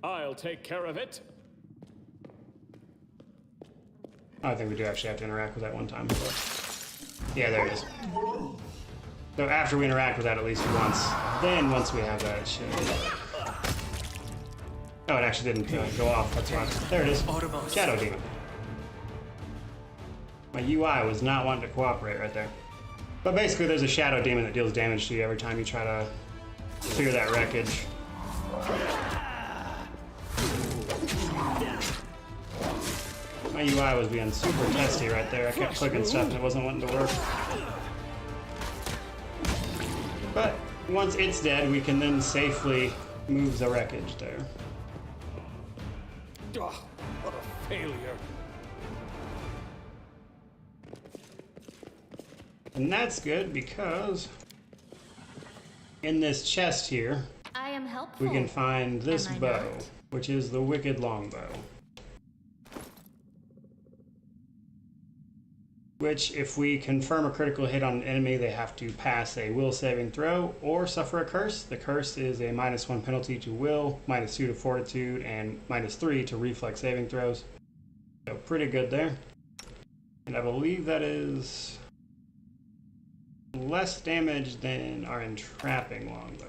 [SPEAKER 3] I'll take care of it.
[SPEAKER 1] I think we do actually have to interact with that one time. Yeah, there it is. So after we interact with that at least once, then once we have that, it should... Oh, it actually didn't go off, that's why. There it is. Shadow Demon. My UI was not wanting to cooperate right there. But basically there's a Shadow Demon that deals damage to you every time you try to clear that wreckage. My UI was being super testy right there. I kept clicking stuff and it wasn't wanting to work. But once it's dead, we can then safely move the wreckage there.
[SPEAKER 3] What a failure.
[SPEAKER 1] And that's good because in this chest here,
[SPEAKER 9] I am helpful.
[SPEAKER 1] we can find this
[SPEAKER 9] Am I
[SPEAKER 1] bow,
[SPEAKER 9] not?
[SPEAKER 1] which is the Wicked Longbow. Which, if we confirm a critical hit on an enemy, they have to pass a will saving throw or suffer a curse. The curse is a -1 penalty to will, -2 to fortitude, and -3 to reflex saving throws. So pretty good there. And I believe that is less damage than our entrapping longbow.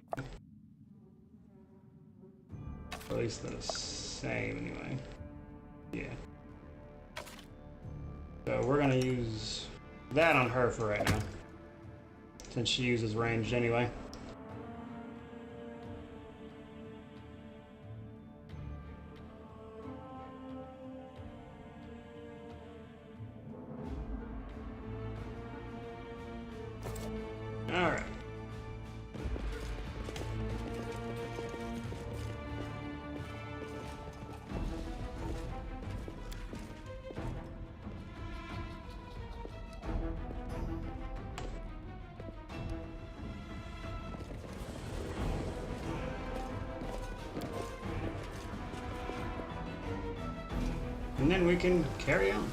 [SPEAKER 1] Or at least the same anyway. Yeah. So we're gonna use that on her for right now, since she uses ranged anyway. All right. And then we can carry on.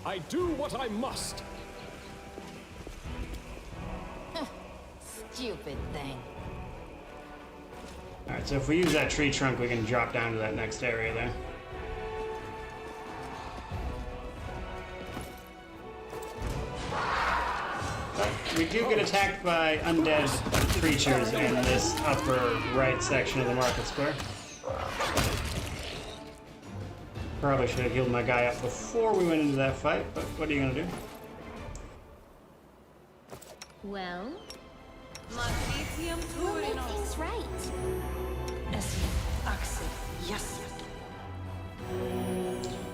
[SPEAKER 3] I do what I must.
[SPEAKER 8] Stupid thing.
[SPEAKER 1] Alright, so if we use that tree trunk, we can drop down to that next area there. But we do get attacked by undead creatures in this upper right section of the market square. Probably should have healed my guy up before we went into that fight, but what are you gonna do?
[SPEAKER 9] Well,
[SPEAKER 4] We'll make things right.
[SPEAKER 7] Yes.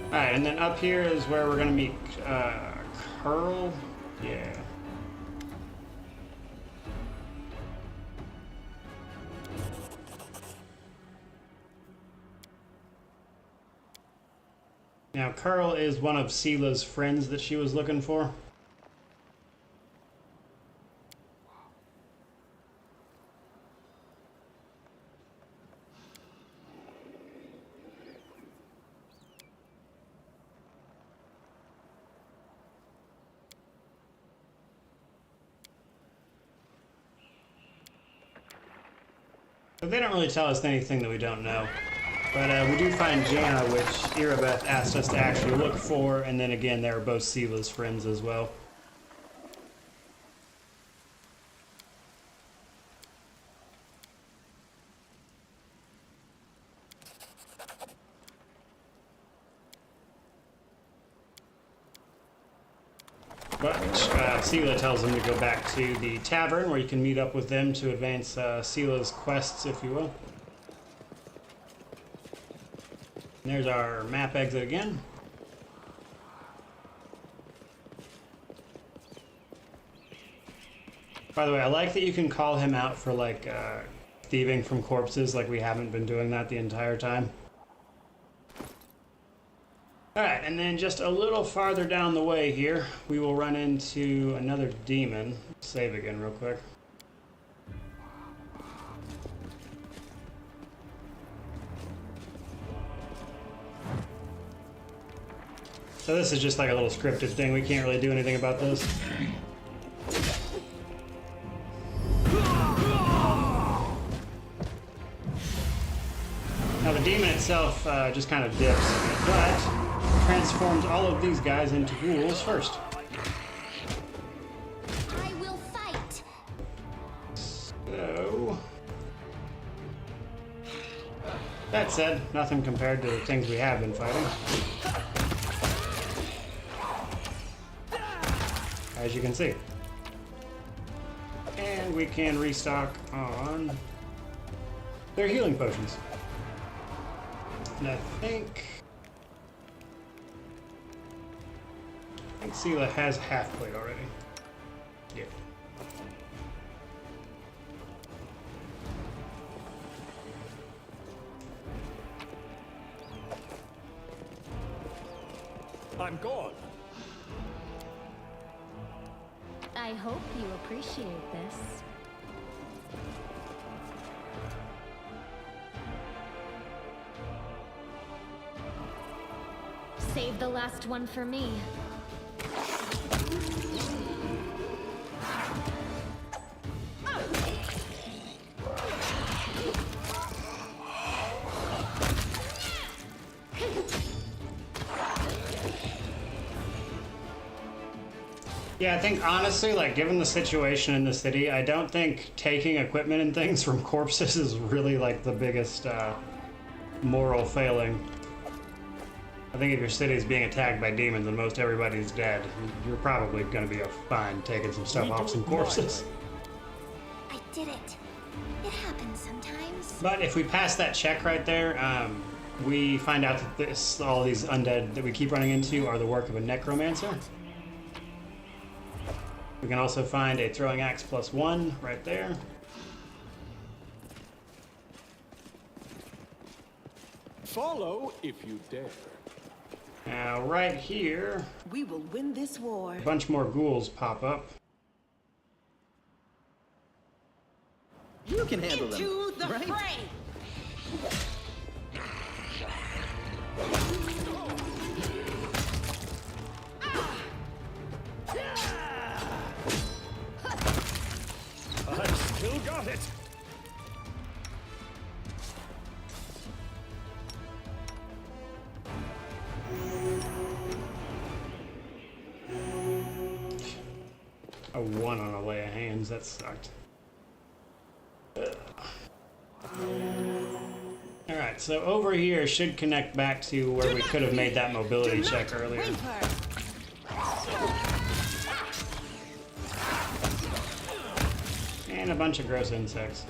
[SPEAKER 1] Alright, and then up here is where we're gonna meet Karl. Yeah. Now, Karl is one of Sela's friends that she was looking for. But they don't really tell us anything that we don't know. But we do find Janna, which Irabeth asked us to actually look for, and then again, they were both Sela's friends as well. But Sela tells them to go back to the tavern, where you can meet up with them to advance Sela's quests, if you will. And there's our map exit again. By the way, I like that you can call him out for like thieving from corpses, like we haven't been doing that the entire time. Alright, and then just a little farther down the way here, we will run into another demon. Save again real quick. So this is just like a little scripted thing. We can't really do anything about this. Now the demon itself just kind of dips, but transforms all of these guys into ghouls first.
[SPEAKER 4] I will fight.
[SPEAKER 1] So... that said, nothing compared to the things we have been fighting. As you can see. And we can restock on their healing potions. And I think Sela has half plate already. Yeah.
[SPEAKER 3] I'm gone.
[SPEAKER 9] I hope you appreciate this. Save the last one for me.
[SPEAKER 1] Yeah, I think honestly, like, given the situation in the city, I don't think taking equipment and things from corpses is really like the biggest moral failing. I think if your city is being attacked by demons and most everybody's dead, you're probably going to be fine taking some stuff off some corpses.
[SPEAKER 4] I did it. It happens sometimes.
[SPEAKER 1] But if we pass that check right there, we find out that all these undead that we keep running into are the work of a necromancer. We can also find a throwing axe +1 right there.
[SPEAKER 3] Follow if you dare.
[SPEAKER 1] Now, right here,
[SPEAKER 7] We will win this war.
[SPEAKER 1] a bunch more ghouls pop up.
[SPEAKER 10] You can handle them,
[SPEAKER 7] To the
[SPEAKER 10] right?
[SPEAKER 7] fray!
[SPEAKER 3] I've still got it.
[SPEAKER 1] A 1 on a lay of hands, that sucked. Alright, so over here should connect back to where we could have made that mobility check earlier. And a bunch of gross insects.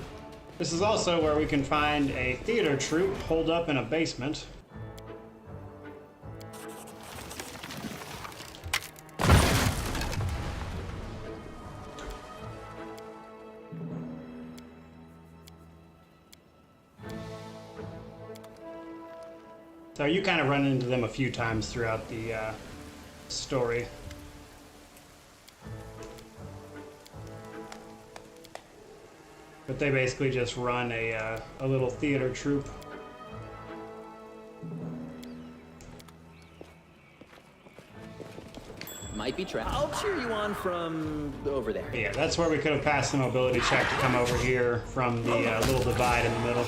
[SPEAKER 1] This is also where we can find a theater troupe holed up in a basement. So you kind of run into them a few times throughout the story. But they basically just run a little theater troupe.
[SPEAKER 10] Might be trapped. I'll cheer you on from over there.
[SPEAKER 1] But yeah, that's where we could have passed the mobility check to come over here from the little divide in the middle.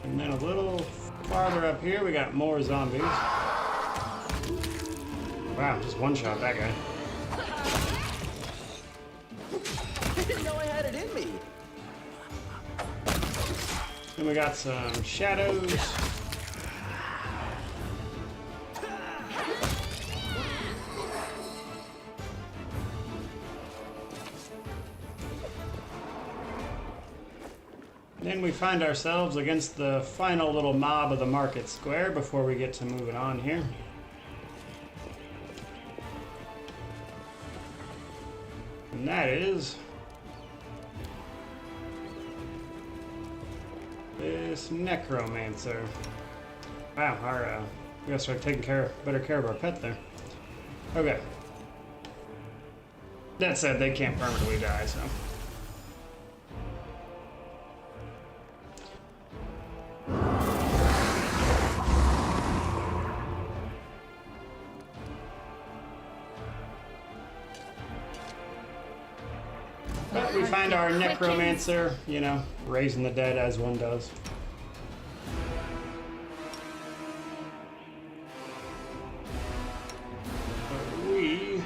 [SPEAKER 1] And then a little farther up here, we got more zombies. Wow, just one shot that guy.
[SPEAKER 10] I didn't know I had it in me.
[SPEAKER 1] Then we got some shadows. Then we find ourselves against the final little mob of the market square before we get to moving on here. And that is this Necromancer. Wow, we gotta start taking better care of our pet there. Okay. That said, they can't permanently die, so. But we find our Necromancer, you know, raising the dead as one does. But we...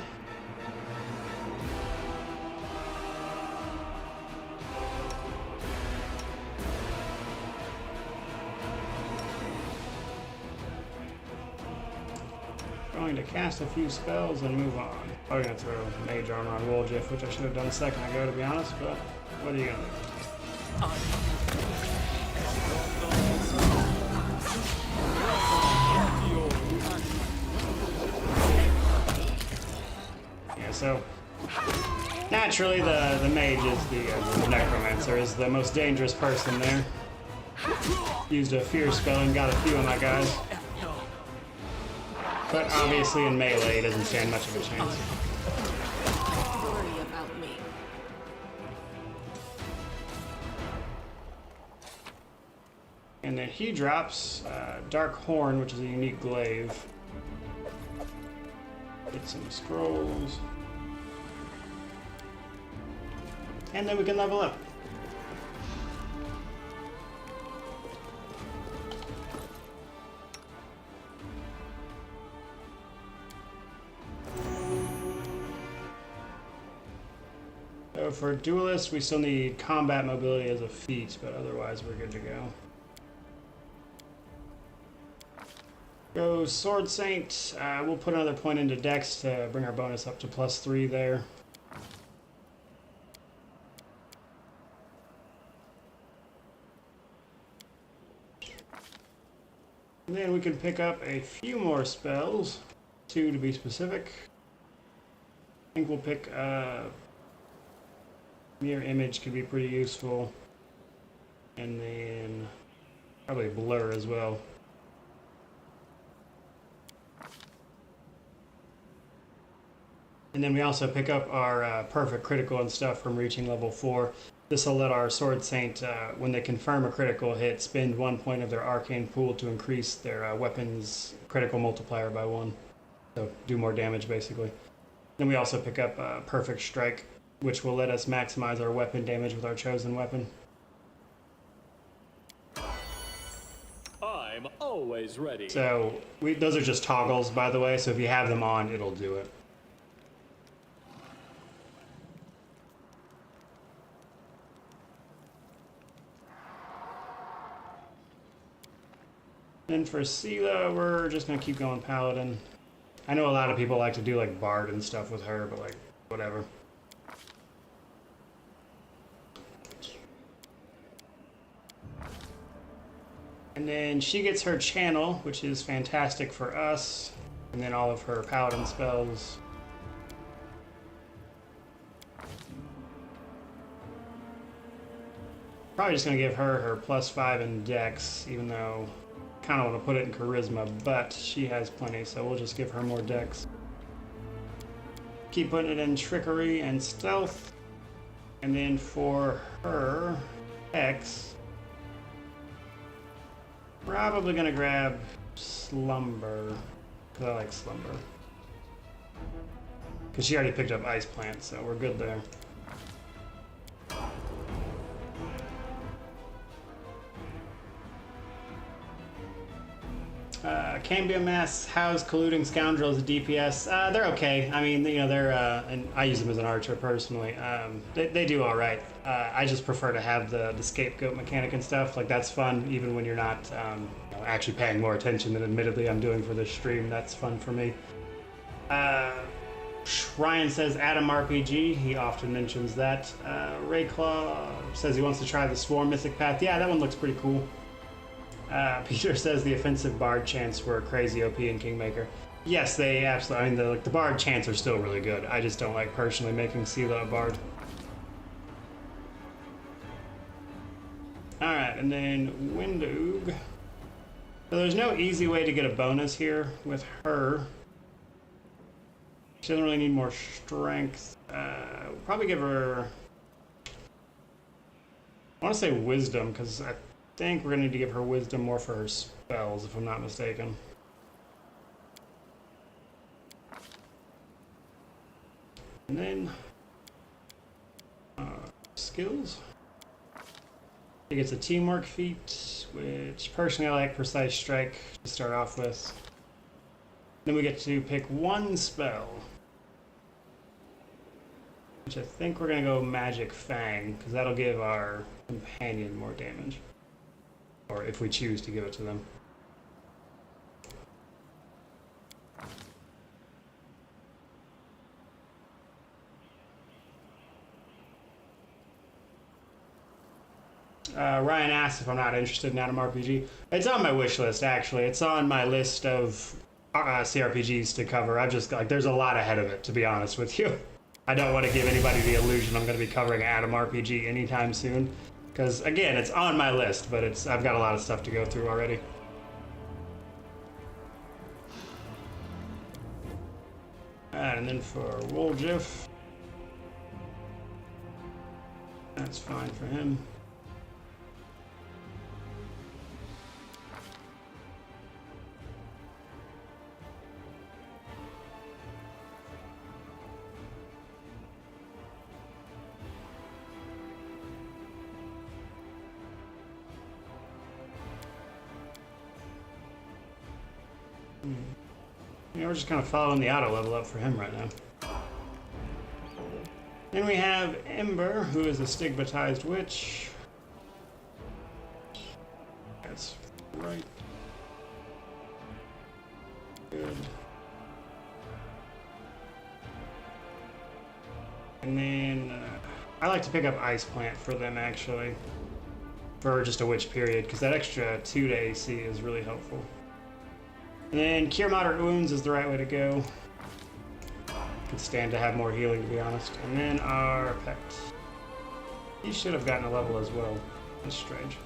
[SPEAKER 1] going to cast a few spells and move on. I'm going to throw Mage Armor on Woljif, which I should have done a second ago, to be honest, but what are you going to do? so naturally the mage is the necromancer is the most dangerous person there. Used a fear spell and got a few of my guys. But obviously in melee he doesn't stand much of a chance.
[SPEAKER 7] Worry about me.
[SPEAKER 1] And then he drops Dark Horn, which is a unique glaive. Get some scrolls. And then we can level up. So for duelists, we still need combat mobility as a feat, but otherwise we're good to go. Go Sword Saint. We'll put another point into Dex to bring our bonus up to +3 there. And then we can pick up a few more spells, 2 to be specific. I think we'll pick Mirror Image could be pretty useful. And then probably Blur as well. And then we also pick up our perfect critical and stuff from reaching level 4. This will let our Sword Saint, when they confirm a critical hit, spend 1 point of their arcane pool to increase their weapon's critical multiplier by 1. So do more damage, basically. Then we also pick up Perfect Strike, which will let us maximize our weapon damage with our chosen weapon.
[SPEAKER 3] I'm always ready.
[SPEAKER 1] So those are just toggles, by the way, so if you have them on, it'll do it. Then for Sela, we're just gonna keep going Paladin. I know a lot of people like to do like Bard and stuff with her, but like, whatever. And then she gets her Channel, which is fantastic for us. And then all of her Paladin spells. Probably just gonna give her +5 in Dex, even though kind of want to put it in Charisma, but she has plenty, so we'll just give her more Dex. Keep putting it in Trickery and Stealth. And then for her X, probably gonna grab Slumber, because I like Slumber. Because she already picked up Ice Plant, so we're good there. Cambium Mass, House, Colluding Scoundrels, DPS. They're okay. I mean, you know, they're, and I use them as an archer personally. They do all right. I just prefer to have the scapegoat mechanic and stuff. Like, that's fun, even when you're not you know, actually paying more attention than admittedly I'm doing for this stream. That's fun for me. Ryan says Adam RPG. He often mentions that. Rayclaw says he wants to try the Swarm Mystic Path. Yeah, that one looks pretty cool. Peter says the offensive Bard chants were crazy OP in Kingmaker. Yes, they absolutely. I mean, the Bard chants are still really good. I just don't like personally making Sela a Bard. All right, and then Windug. So there's no easy way to get a bonus here with her. She doesn't really need more strength. We'll probably give her. I want to say Wisdom because I think we're gonna need to give her Wisdom more for her spells, if I'm not mistaken. And then skills. He gets a Teamwork feat, which personally I like Precise Strike to start off with. Then we get to pick one spell, which I think we're gonna go Magic Fang, because that'll give our companion more damage. Or if we choose to give it to them. Ryan asks if I'm not interested in Adam RPG. It's on my wish list, actually. It's on my list of CRPGs to cover. I've just, like, there's a lot ahead of it, to be honest with you. I don't want to give anybody the illusion I'm going to be covering Atom RPG anytime soon. Because, again, it's on my list, but I've got a lot of stuff to go through already. Alright, and then for Woljif, that's fine for him. Yeah, we're just kind of following the auto level up for him right now. Then we have Ember, who is a stigmatized witch. That's right. Good. And then I like to pick up Ice Plant for them, actually. For just a witch period, because that extra 2 to AC is really helpful. And then Cure Moderate Wounds is the right way to go. Could stand to have more healing, to be honest. And then our pet. He should have gotten a level as well. That's strange.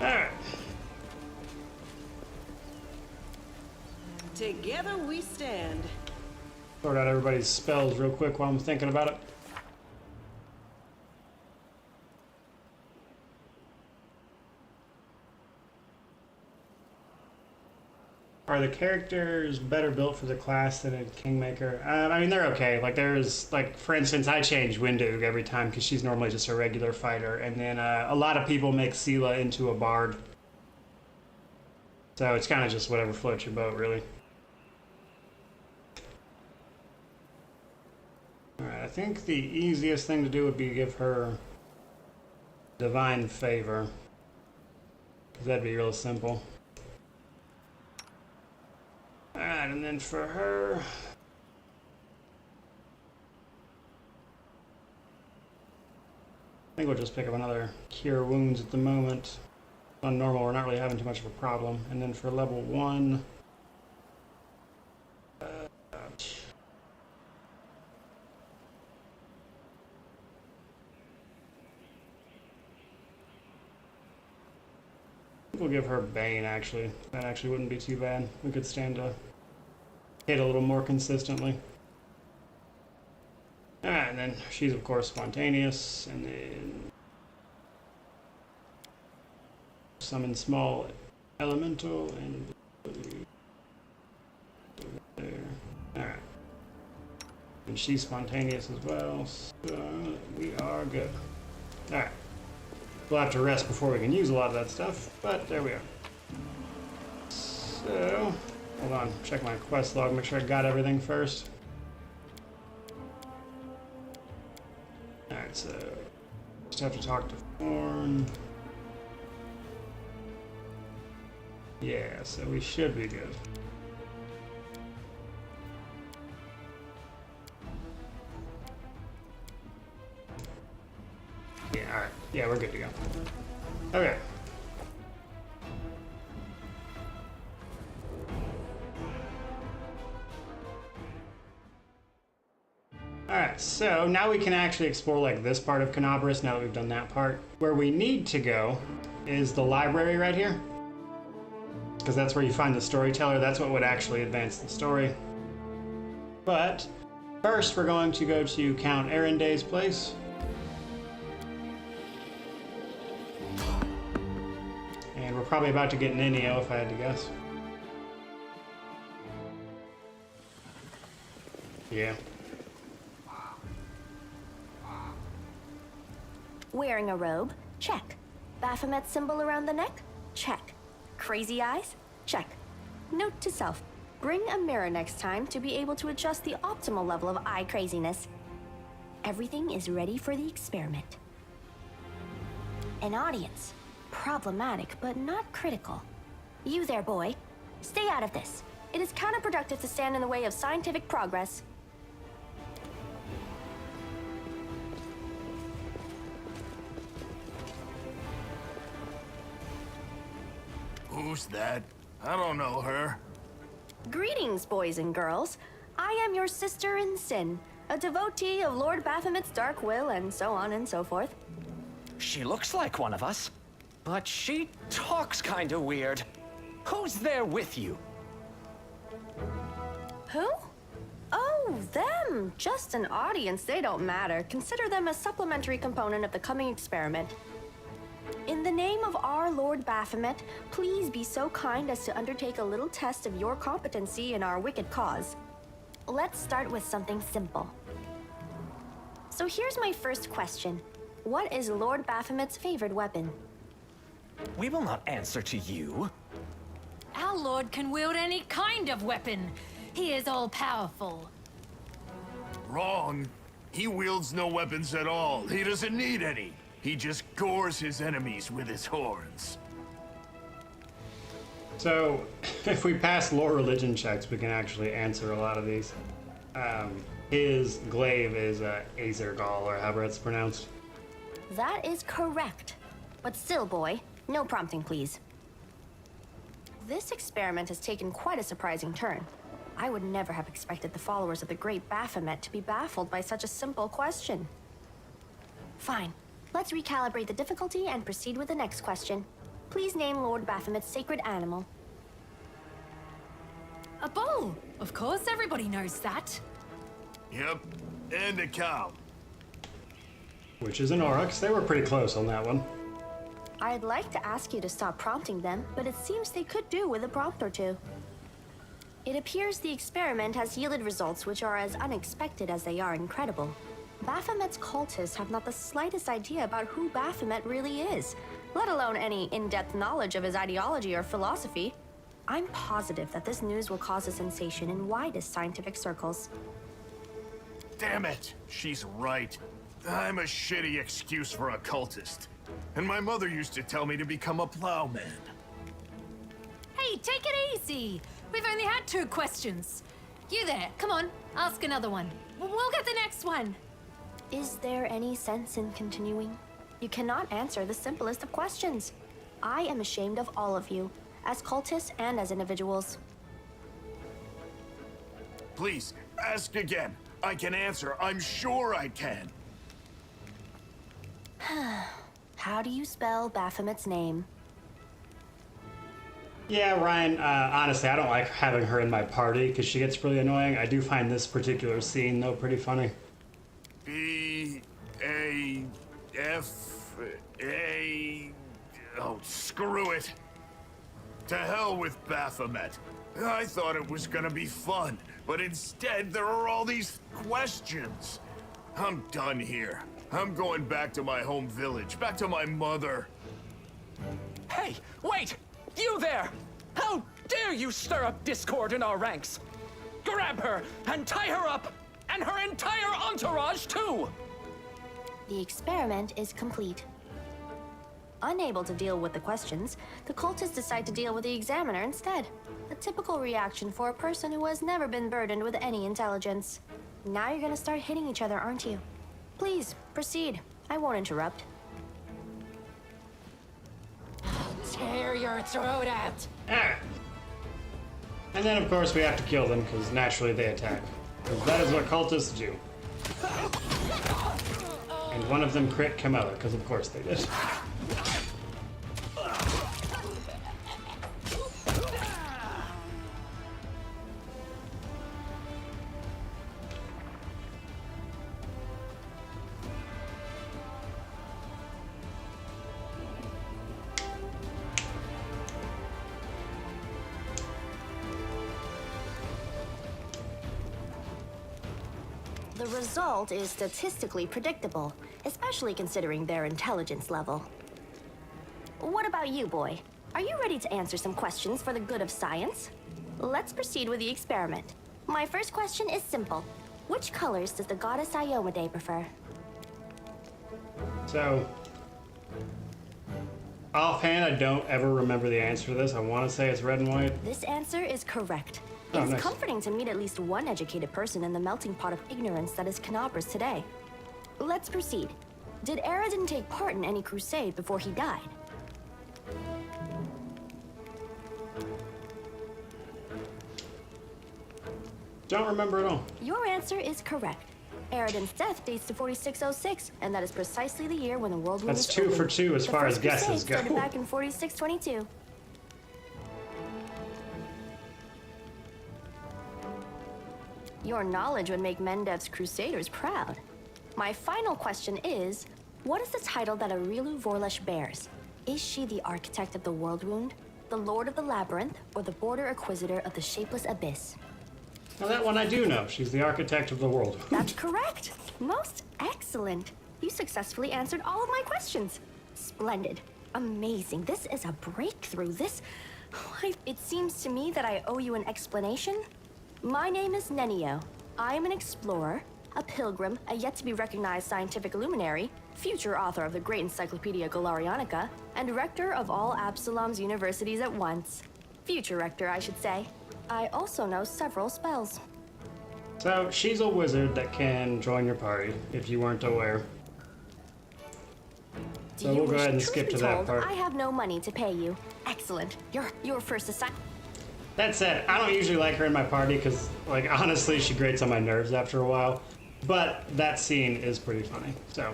[SPEAKER 1] Alright.
[SPEAKER 7] Together we stand.
[SPEAKER 1] Sort out everybody's spells real quick while I'm thinking about it. Are the characters better built for the class than a Kingmaker? I mean, they're okay. Like, there's, like, for instance, I change Windug every time because she's normally just a regular fighter. And then a lot of people make Seela into a bard. So it's kind of just whatever floats your boat, really. Alright, I think the easiest thing to do would be give her Divine Favor. Because that'd be real simple. Alright, and then for her... I think we'll just pick up another Cure Wounds at the moment. On normal, we're not really having too much of a problem. And then for level 1... we'll give her Bane, actually. That actually wouldn't be too bad. We could stand to hit a little more consistently. Alright, and then she's, of course, spontaneous. And then... summon small elemental and... there. Alright. And she's spontaneous as well, so we are good. Alright. We'll have to rest before we can use a lot of that stuff, but there we are. So, hold on, check my quest log, make sure I got everything first. Alright, so, just have to talk to Thorn. Yeah, so we should be good. Yeah, alright. Yeah, we're good to go. Okay. Alright, so now we can actually explore like this part of Canabris now that we've done that part. Where we need to go is the library right here. Because that's where you find the Storyteller. That's what would actually advance the story. But first we're going to go to Count Arenday's place. And we're probably about to get an Inio if I had to guess. Yeah.
[SPEAKER 11] Wearing a robe? Check. Baphomet symbol around the neck? Check. Crazy eyes? Check. Note to self. Bring a mirror next time to be able to adjust the optimal level of eye craziness. Everything is ready for the experiment. An audience. Problematic, but not critical. You there, boy. Stay out of this. It is counterproductive to stand in the way of scientific progress.
[SPEAKER 2] Who's that? I don't know her.
[SPEAKER 11] Greetings, boys and girls. I am your sister in sin, a devotee of Lord Baphomet's dark will, and so on and so forth.
[SPEAKER 10] She looks like one of us, but she talks kinda weird. Who's there with you?
[SPEAKER 11] Who? Oh, them! Just an audience, they don't matter. Consider them a supplementary component of the coming experiment. In the name of our Lord Baphomet, please be so kind as to undertake a little test of your competency in our wicked cause. Let's start with something simple. So here's my first question. What is Lord Baphomet's favorite weapon?
[SPEAKER 10] We will not answer to you.
[SPEAKER 12] Our lord can wield any kind of weapon. He is all-powerful.
[SPEAKER 13] Wrong. He wields no weapons at all. He doesn't need any. He just gores his enemies with his horns.
[SPEAKER 1] So, if we pass lore religion checks, we can actually answer a lot of these. His glaive is Azergal, or however it's pronounced.
[SPEAKER 11] That is correct. But still, boy, no prompting, please. This experiment has taken quite a surprising turn. I would never have expected the followers of the great Baphomet to be baffled by such a simple question. Fine. Let's recalibrate the difficulty and proceed with the next question. Please name Lord Baphomet's sacred animal.
[SPEAKER 12] A bull! Of course, everybody knows that.
[SPEAKER 13] Yep, and a cow.
[SPEAKER 1] Which is an oryx. They were pretty close on that one.
[SPEAKER 11] I'd like to ask you to stop prompting them, but it seems they could do with a prompt or two. It appears the experiment has yielded results which are as unexpected as they are incredible. Baphomet's cultists have not the slightest idea about who Baphomet really is, let alone any in-depth knowledge of his ideology or philosophy. I'm positive that this news will cause a sensation in widest scientific circles.
[SPEAKER 13] Damn it! She's right. I'm a shitty excuse for a cultist. And my mother used to tell me to become a plowman.
[SPEAKER 12] Hey, take it easy. We've only had 2 questions. You there, come on, ask another one. We'll get the next one.
[SPEAKER 11] Is there any sense in continuing? You cannot answer the simplest of questions. I am ashamed of all of you, as cultists and as individuals.
[SPEAKER 13] Please, ask again. I can answer. I'm sure I can.
[SPEAKER 11] How do you spell Baphomet's name?
[SPEAKER 1] Yeah, Ryan, honestly, I don't like having her in my party because she gets really annoying. I do find this particular scene, though, pretty funny.
[SPEAKER 13] B-A-F-A... Oh, screw it. To hell with Baphomet. I thought it was gonna be fun, but instead there are all these questions. I'm done here. I'm going back to my home village, back to my mother.
[SPEAKER 10] Hey, wait! You there! How dare you stir up discord in our ranks? Grab her and tie her up! And her entire entourage, too!
[SPEAKER 11] The experiment is complete. Unable to deal with the questions, the cultists decide to deal with the examiner instead. A typical reaction for a person who has never been burdened with any intelligence. Now you're gonna start hitting each other, aren't you? Please, proceed. I won't interrupt.
[SPEAKER 12] Tear your throat out.
[SPEAKER 1] Ah. And then, of course, we have to kill them, because naturally they attack. Because that is what cultists do. And one of them crit Camilla, because of course they did.
[SPEAKER 11] The result is statistically predictable, especially considering their intelligence level. What about you, boy? Are you ready to answer some questions for the good of science? Let's proceed with the experiment. My first question is simple. Which colors does the goddess Iomedae prefer?
[SPEAKER 1] So, offhand, I don't ever remember the answer to this. I want to say it's red and white.
[SPEAKER 11] This answer is correct.
[SPEAKER 1] Oh,
[SPEAKER 11] It's
[SPEAKER 1] nice.
[SPEAKER 11] comforting to meet at least one educated person in the melting pot of ignorance that is Canabras today. Let's proceed. Did Aradin take part in any crusade before he died?
[SPEAKER 1] Don't remember at all.
[SPEAKER 11] Your answer is correct. Eridan's death dates to 4606, and that is precisely the year when the world wound
[SPEAKER 1] That's
[SPEAKER 11] was
[SPEAKER 1] 2 for
[SPEAKER 11] opened.
[SPEAKER 1] 2 as
[SPEAKER 11] The
[SPEAKER 1] far as
[SPEAKER 11] First
[SPEAKER 1] guesses
[SPEAKER 11] Crusade
[SPEAKER 1] go.
[SPEAKER 11] started back in 4622. Your knowledge would make Mendev's Crusaders proud. My final question is, what is the title that Arilu Vorlesh bears? Is she the Architect of the World Wound, the Lord of the Labyrinth, or the Border Inquisitor of the Shapeless Abyss?
[SPEAKER 1] Well, that one I do know. She's the Architect of the World.
[SPEAKER 11] That's correct. Most excellent. You successfully answered all of my questions. Splendid. Amazing. This is a breakthrough. It seems to me that I owe you an explanation. My name is Nenio. I am an explorer, a pilgrim, a yet-to-be-recognized scientific luminary, future author of the great Encyclopedia Galarianica, and rector of all Absalom's universities at once. Future rector, I should say. I also know several spells.
[SPEAKER 1] So, she's a wizard that can join your party, if you weren't aware. So we'll go ahead and skip to that part.
[SPEAKER 11] I have no money to pay you. Excellent. Your first assignment.
[SPEAKER 1] That said, I don't usually like her in my party because, like, honestly, she grates on my nerves after a while. But that scene is pretty funny, so.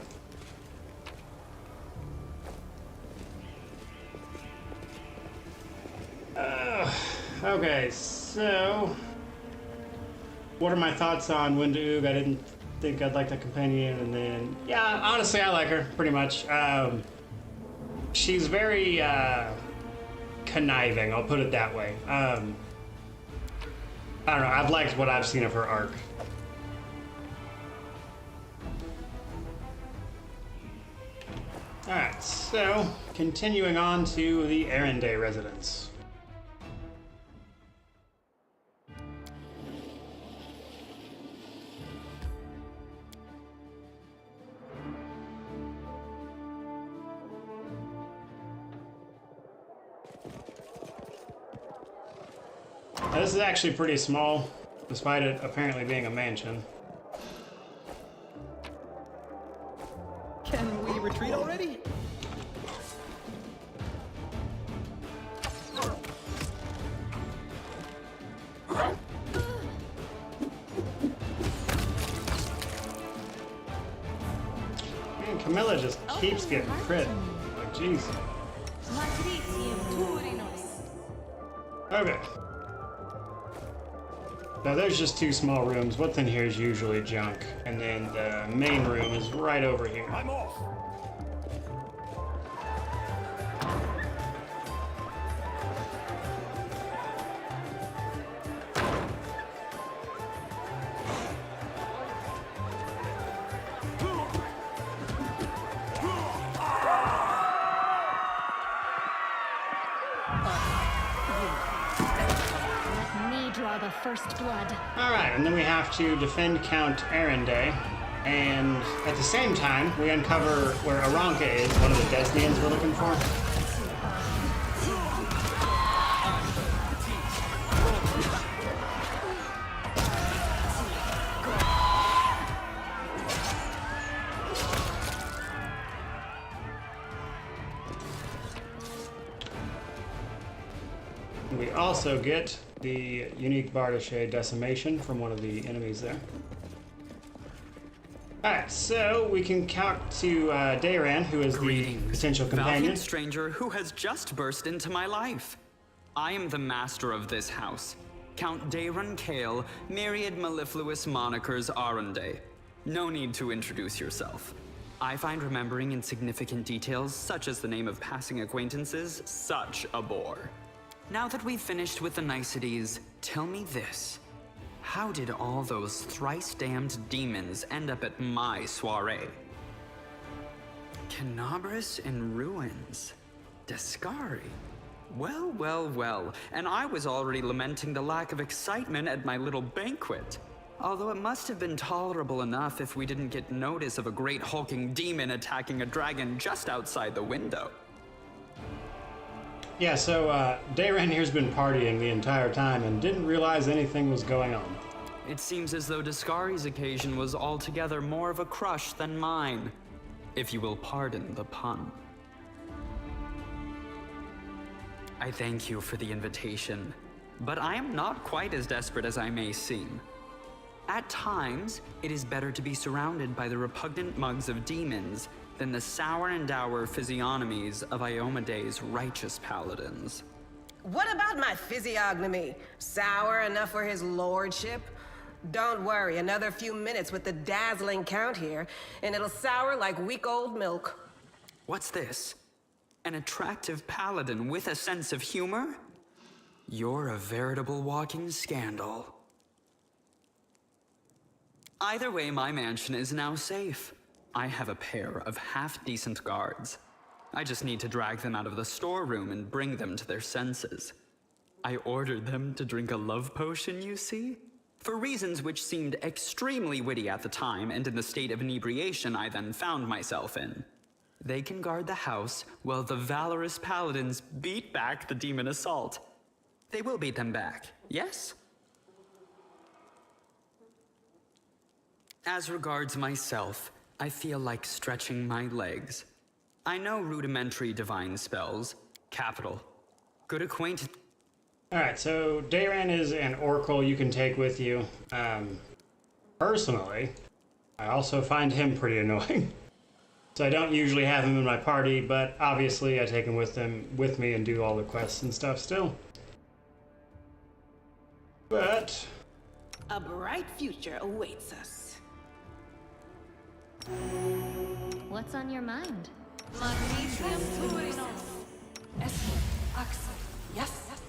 [SPEAKER 1] Okay, so. What are my thoughts on Winda Oog? I didn't think I'd like the companion, and then. Yeah, honestly, I like her, pretty much. She's very, conniving, I'll put it that way. I don't know, I've liked what I've seen of her arc. Alright, so continuing on to the Erinde residence. Now, this is actually pretty small, despite it apparently being a mansion.
[SPEAKER 14] Can we retreat already?
[SPEAKER 1] Man, Camilla just keeps getting crit. Like, jeez. Okay. Now there's just 2 small rooms. What's in here is usually junk. And then the main room is right over here.
[SPEAKER 2] I'm off.
[SPEAKER 9] Draw the first blood.
[SPEAKER 1] Alright, and then we have to defend Count Erinde, and at the same time, we uncover where Aranka is, one of the Desnians we're looking for. We also get the unique Bardiche decimation from one of the enemies there. Alright, so we can count to Dayran, who is the potential companion.
[SPEAKER 15] Valiant stranger who has just burst into my life. I am the master of this house, Count Dayran Kale, myriad mellifluous monikers Arunde. No need to introduce yourself. I find remembering insignificant details, such as the name of passing acquaintances, such a bore. Now that we've finished with the niceties, tell me this. How did all those thrice-damned demons end up at my soiree? Canabris in ruins. Descari. Well, well, well. And I was already lamenting the lack of excitement at my little banquet. Although it must have been tolerable enough if we didn't get notice of a great hulking demon attacking a dragon just outside the window.
[SPEAKER 1] Yeah, so Dayran here's been partying the entire time and didn't realize anything was going on.
[SPEAKER 15] It seems as though Descari's occasion was altogether more of a crush than mine, if you will pardon the pun. I thank you for the invitation, but I am not quite as desperate as I may seem. At times, it is better to be surrounded by the repugnant mugs of demons than the sour and dour physiognomies of Iomede's righteous paladins.
[SPEAKER 7] What about my physiognomy? Sour enough for his lordship? Don't worry, another few minutes with the dazzling count here, and it'll sour like week-old milk.
[SPEAKER 15] What's this? An attractive paladin with a sense of humor? You're a veritable walking scandal. Either way, my mansion is now safe. I have a pair of half-decent guards. I just need to drag them out of the storeroom and bring them to their senses. I ordered them to drink a love potion, you see? For reasons which seemed extremely witty at the time and in the state of inebriation I then found myself in. They can guard the house while the valorous paladins beat back the demon assault. They will beat them back, yes? As regards myself, I feel like stretching my legs. I know rudimentary divine spells. Capital. Good acquaintance.
[SPEAKER 1] Alright, so Dayran is an oracle you can take with you. Personally, I also find him pretty annoying. So I don't usually have him in my party, but obviously I take him with me and do all the quests and stuff still. But
[SPEAKER 7] A bright future awaits us.
[SPEAKER 9] What's on your mind?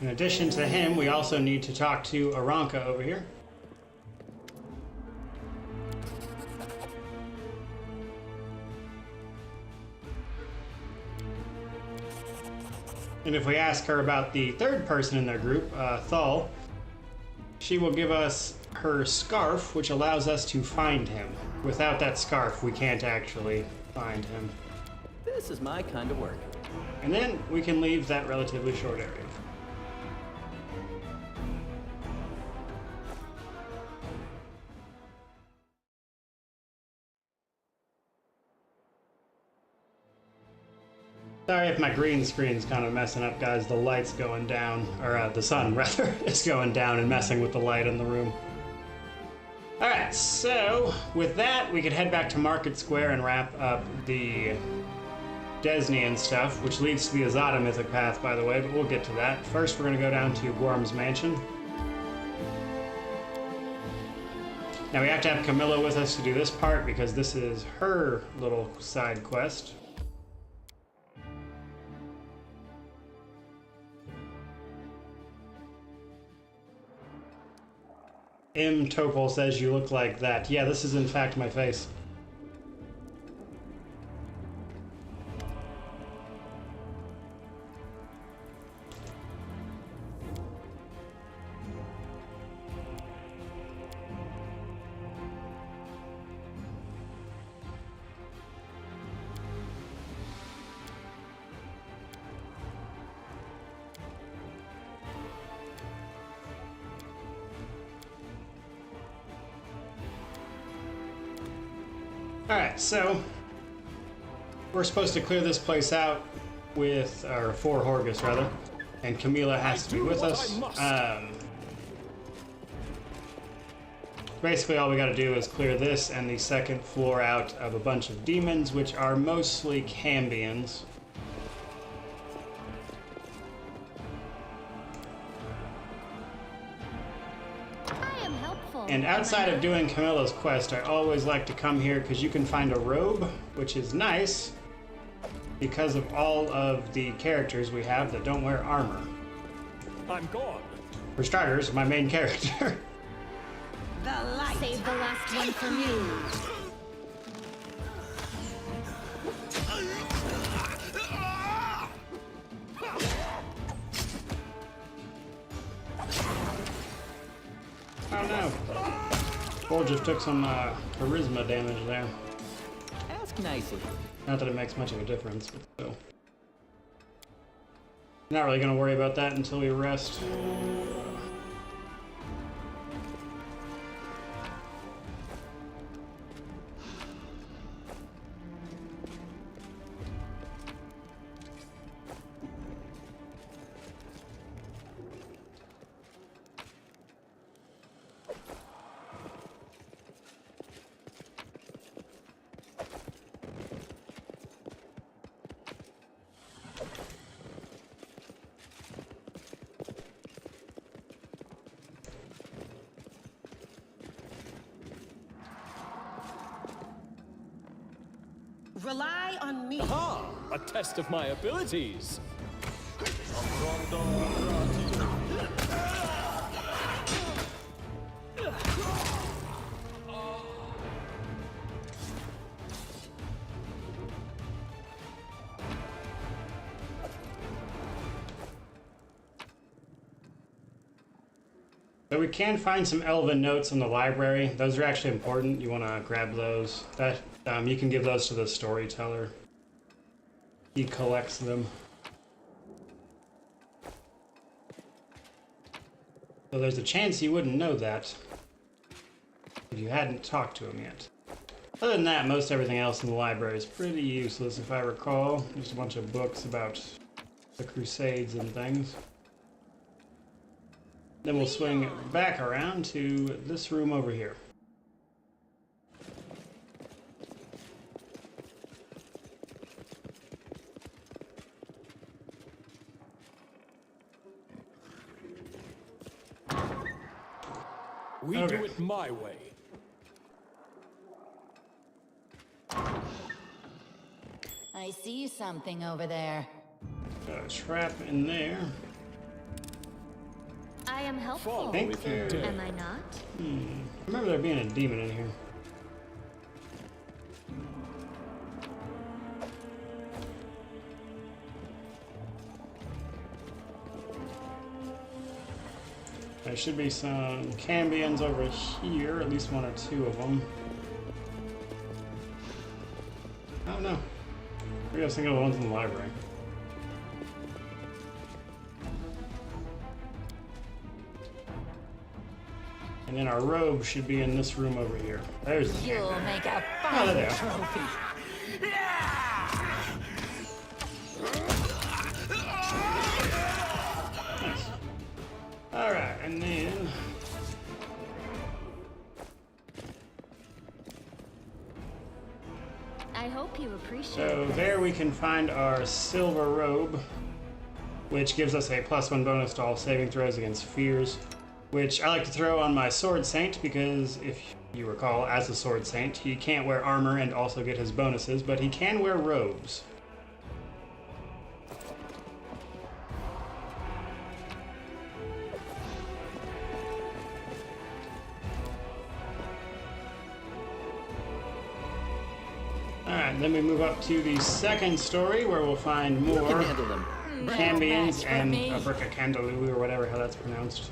[SPEAKER 1] in addition to him, we also need to talk to Aranka over here. And if we ask her about the third person in their group, Thal, she will give us her scarf, which allows us to find him. Without that scarf, we can't actually find him.
[SPEAKER 14] This is my kind of work.
[SPEAKER 1] And then we can leave that relatively short area. Sorry if my green screen's kind of messing up, guys. The light's going down, or the sun, rather, is going down and messing with the light in the room. Alright, so with that, we could head back to Market Square and wrap up the Desnian stuff, which leads to the Azada Mythic Path, by the way, but we'll get to that. First, we're going to go down to Gorham's mansion. Now, we have to have Camilla with us to do this part, because this is her little side quest. M. Topol says you look like that. Yeah, this is in fact my face. Alright, so we're supposed to clear this place out with, or for Horgus rather, and Camilla has to be with us. Basically all we gotta do is clear this and the second floor out of a bunch of demons, which are mostly Cambions. And outside of doing Camilla's quest, I always like to come here because you can find a robe, which is nice because of all of the characters we have that don't wear armor.
[SPEAKER 3] I'm gone.
[SPEAKER 1] For starters, my main character.
[SPEAKER 7] The light.
[SPEAKER 9] Save the last one for me.
[SPEAKER 1] Oh no. Bull just took some charisma damage there.
[SPEAKER 14] Ask nicely.
[SPEAKER 1] Not that it makes much of a difference, but still. Not really gonna worry about that until we rest.
[SPEAKER 7] Rely on me.
[SPEAKER 3] Aha! A test of my abilities.
[SPEAKER 1] So we can find some Elven Notes in the library. Those are actually important. You want to grab those. That you can give those to the Storyteller. He collects them. So there's a chance you wouldn't know that if you hadn't talked to him yet. Other than that, most everything else in the library is pretty useless, if I recall. Just a bunch of books about the Crusades and things. Then we'll swing back around to this room over here.
[SPEAKER 3] We do it my way.
[SPEAKER 8] I see something over there.
[SPEAKER 1] Got a trap in there.
[SPEAKER 9] I am helpful.
[SPEAKER 1] Thank you.
[SPEAKER 9] Am I not?
[SPEAKER 1] I remember there being a demon in here. There should be some cambions over here, at least one or two of them. I don't know. Maybe I was thinking of the ones in the library. And then our robe should be in this room over here. There's the
[SPEAKER 8] You'll
[SPEAKER 1] cambion.
[SPEAKER 8] make a
[SPEAKER 1] Oh,
[SPEAKER 8] fine
[SPEAKER 1] there.
[SPEAKER 8] trophy.
[SPEAKER 1] Nice. Alright, and then...
[SPEAKER 9] I hope you appreciate
[SPEAKER 1] So
[SPEAKER 9] this.
[SPEAKER 1] there we can find our silver robe, which gives us a +1 bonus to all saving throws against fears, which I like to throw on my Sword Saint because if you recall, as a Sword Saint, he can't wear armor and also get his bonuses, but he can wear robes. Alright, then we move up to the second story where we'll find more
[SPEAKER 14] can handle them.
[SPEAKER 1] cambions
[SPEAKER 8] for
[SPEAKER 1] and
[SPEAKER 8] me.
[SPEAKER 1] a brick of Candaloo or whatever how that's pronounced.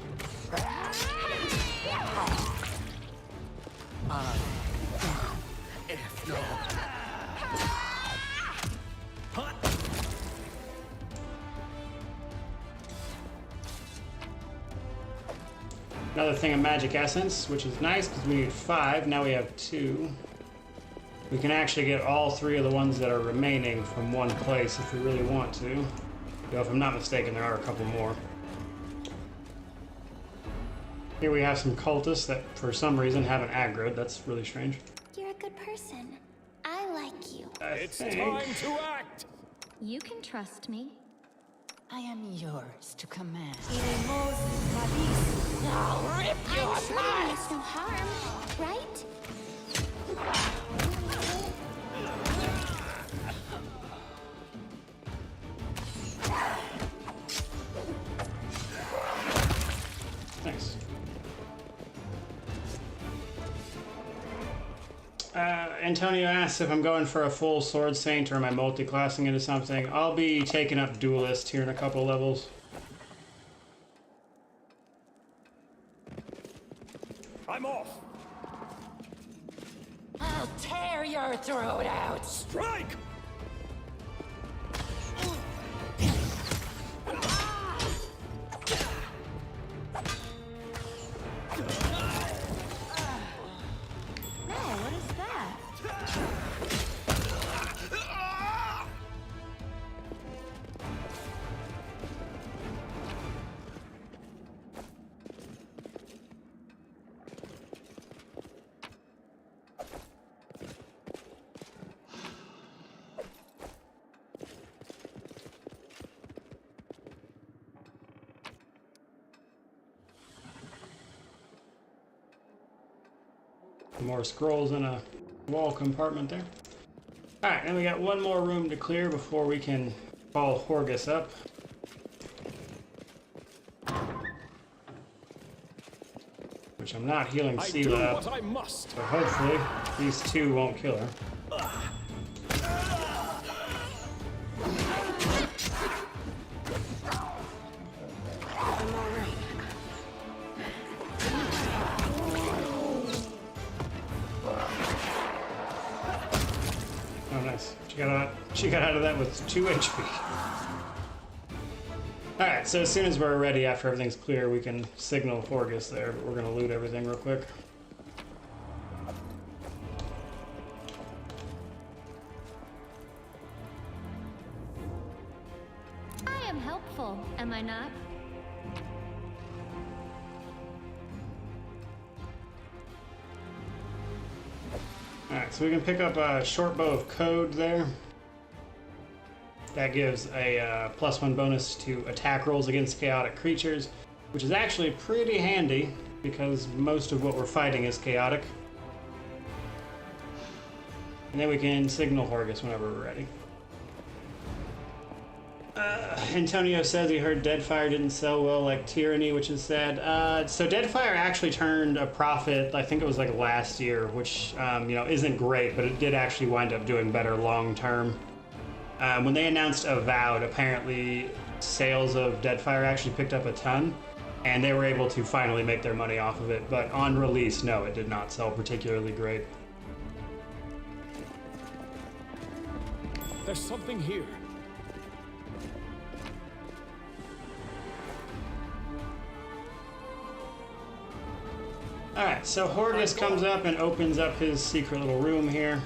[SPEAKER 1] Another thing of magic essence, which is nice because we need 5. Now we have 2. We can actually get all 3 of the ones that are remaining from one place if we really want to. Though if I'm not mistaken, there are a couple more. Here we have some cultists that for some reason haven't aggroed. That's really strange.
[SPEAKER 4] You're a good person. I like you.
[SPEAKER 3] It's time to act!
[SPEAKER 9] You can trust me.
[SPEAKER 8] I am yours to command.
[SPEAKER 4] I'll rip you apart. I'm sure there is no harm, right?
[SPEAKER 1] Thanks. Antonio asks if I'm going for a full Sword Saint or am I multi-classing into something. I'll be taking up Duelist here in a couple levels.
[SPEAKER 3] I'm off!
[SPEAKER 8] I'll tear your throat out.
[SPEAKER 3] Strike!
[SPEAKER 9] What is that?
[SPEAKER 1] More scrolls in a wall compartment there. Alright, and we got one more room to clear before we can call Horgus up. Which I'm not healing Sela up,
[SPEAKER 3] what I must.
[SPEAKER 1] so hopefully these two won't kill her. Oh, nice. She got out of that with 2 HP. Alright, so as soon as we're ready, after everything's clear, we can signal Horgus there, but we're gonna loot everything real quick.
[SPEAKER 9] I am helpful, am I not?
[SPEAKER 1] Alright, so we can pick up a short bow of code there. That gives a +1 bonus to attack rolls against chaotic creatures, which is actually pretty handy because most of what we're fighting is chaotic. And then we can signal Horgus whenever we're ready. Antonio says he heard Deadfire didn't sell well like Tyranny, which is sad. So Deadfire actually turned a profit, I think it was like last year, which you know, isn't great, but it did actually wind up doing better long term. When they announced Avowed, apparently sales of Deadfire actually picked up a ton, and they were able to finally make their money off of it. But on release, no, it did not sell particularly great.
[SPEAKER 3] There's something here.
[SPEAKER 1] Alright, so Horgus comes up and opens up his secret little room here.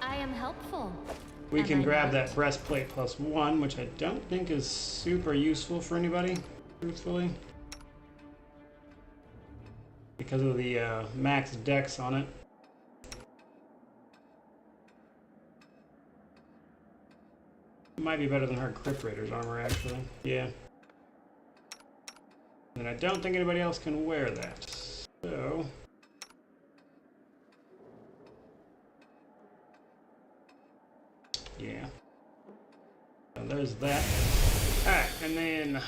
[SPEAKER 9] I am helpful.
[SPEAKER 1] We can grab that breastplate +1, which I don't think is super useful for anybody, truthfully. Because of the max dex on it. It might be better than her Crypt Raiders armor, actually. Yeah. And I don't think anybody else can wear that. So... yeah. So there's that. Alright, and then...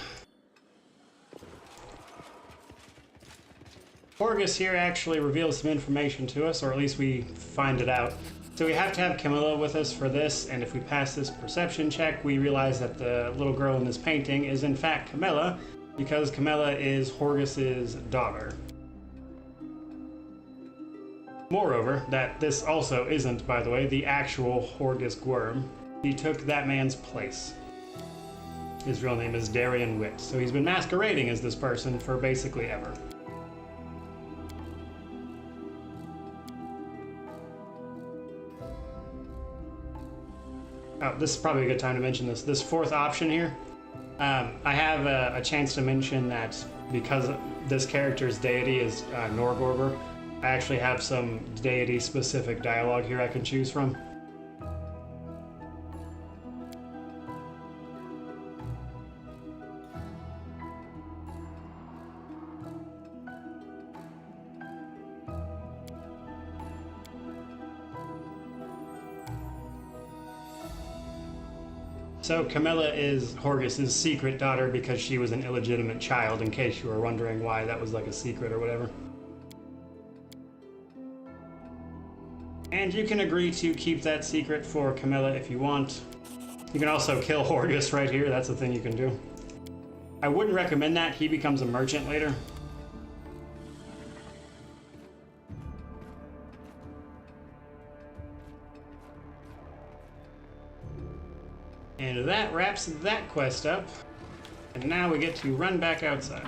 [SPEAKER 1] Horgus here actually reveals some information to us, or at least we find it out. So we have to have Camilla with us for this, and if we pass this perception check, we realize that the little girl in this painting is in fact Camilla, because Camilla is Horgus's daughter. Moreover, that this also isn't, by the way, the actual Horgus Gwyrm. He took that man's place. His real name is Darian Witt, so he's been masquerading as this person for basically ever. Oh, this is probably a good time to mention this. This fourth option here, I have a chance to mention that because this character's deity is Norgorber, I actually have some deity-specific dialogue here I can choose from. So Camilla is Horgus's secret daughter because she was an illegitimate child, in case you were wondering why that was like a secret or whatever. And you can agree to keep that secret for Camilla if you want. You can also kill Horgus right here, that's the thing you can do. I wouldn't recommend that, he becomes a merchant later. And that wraps that quest up. And now we get to run back outside.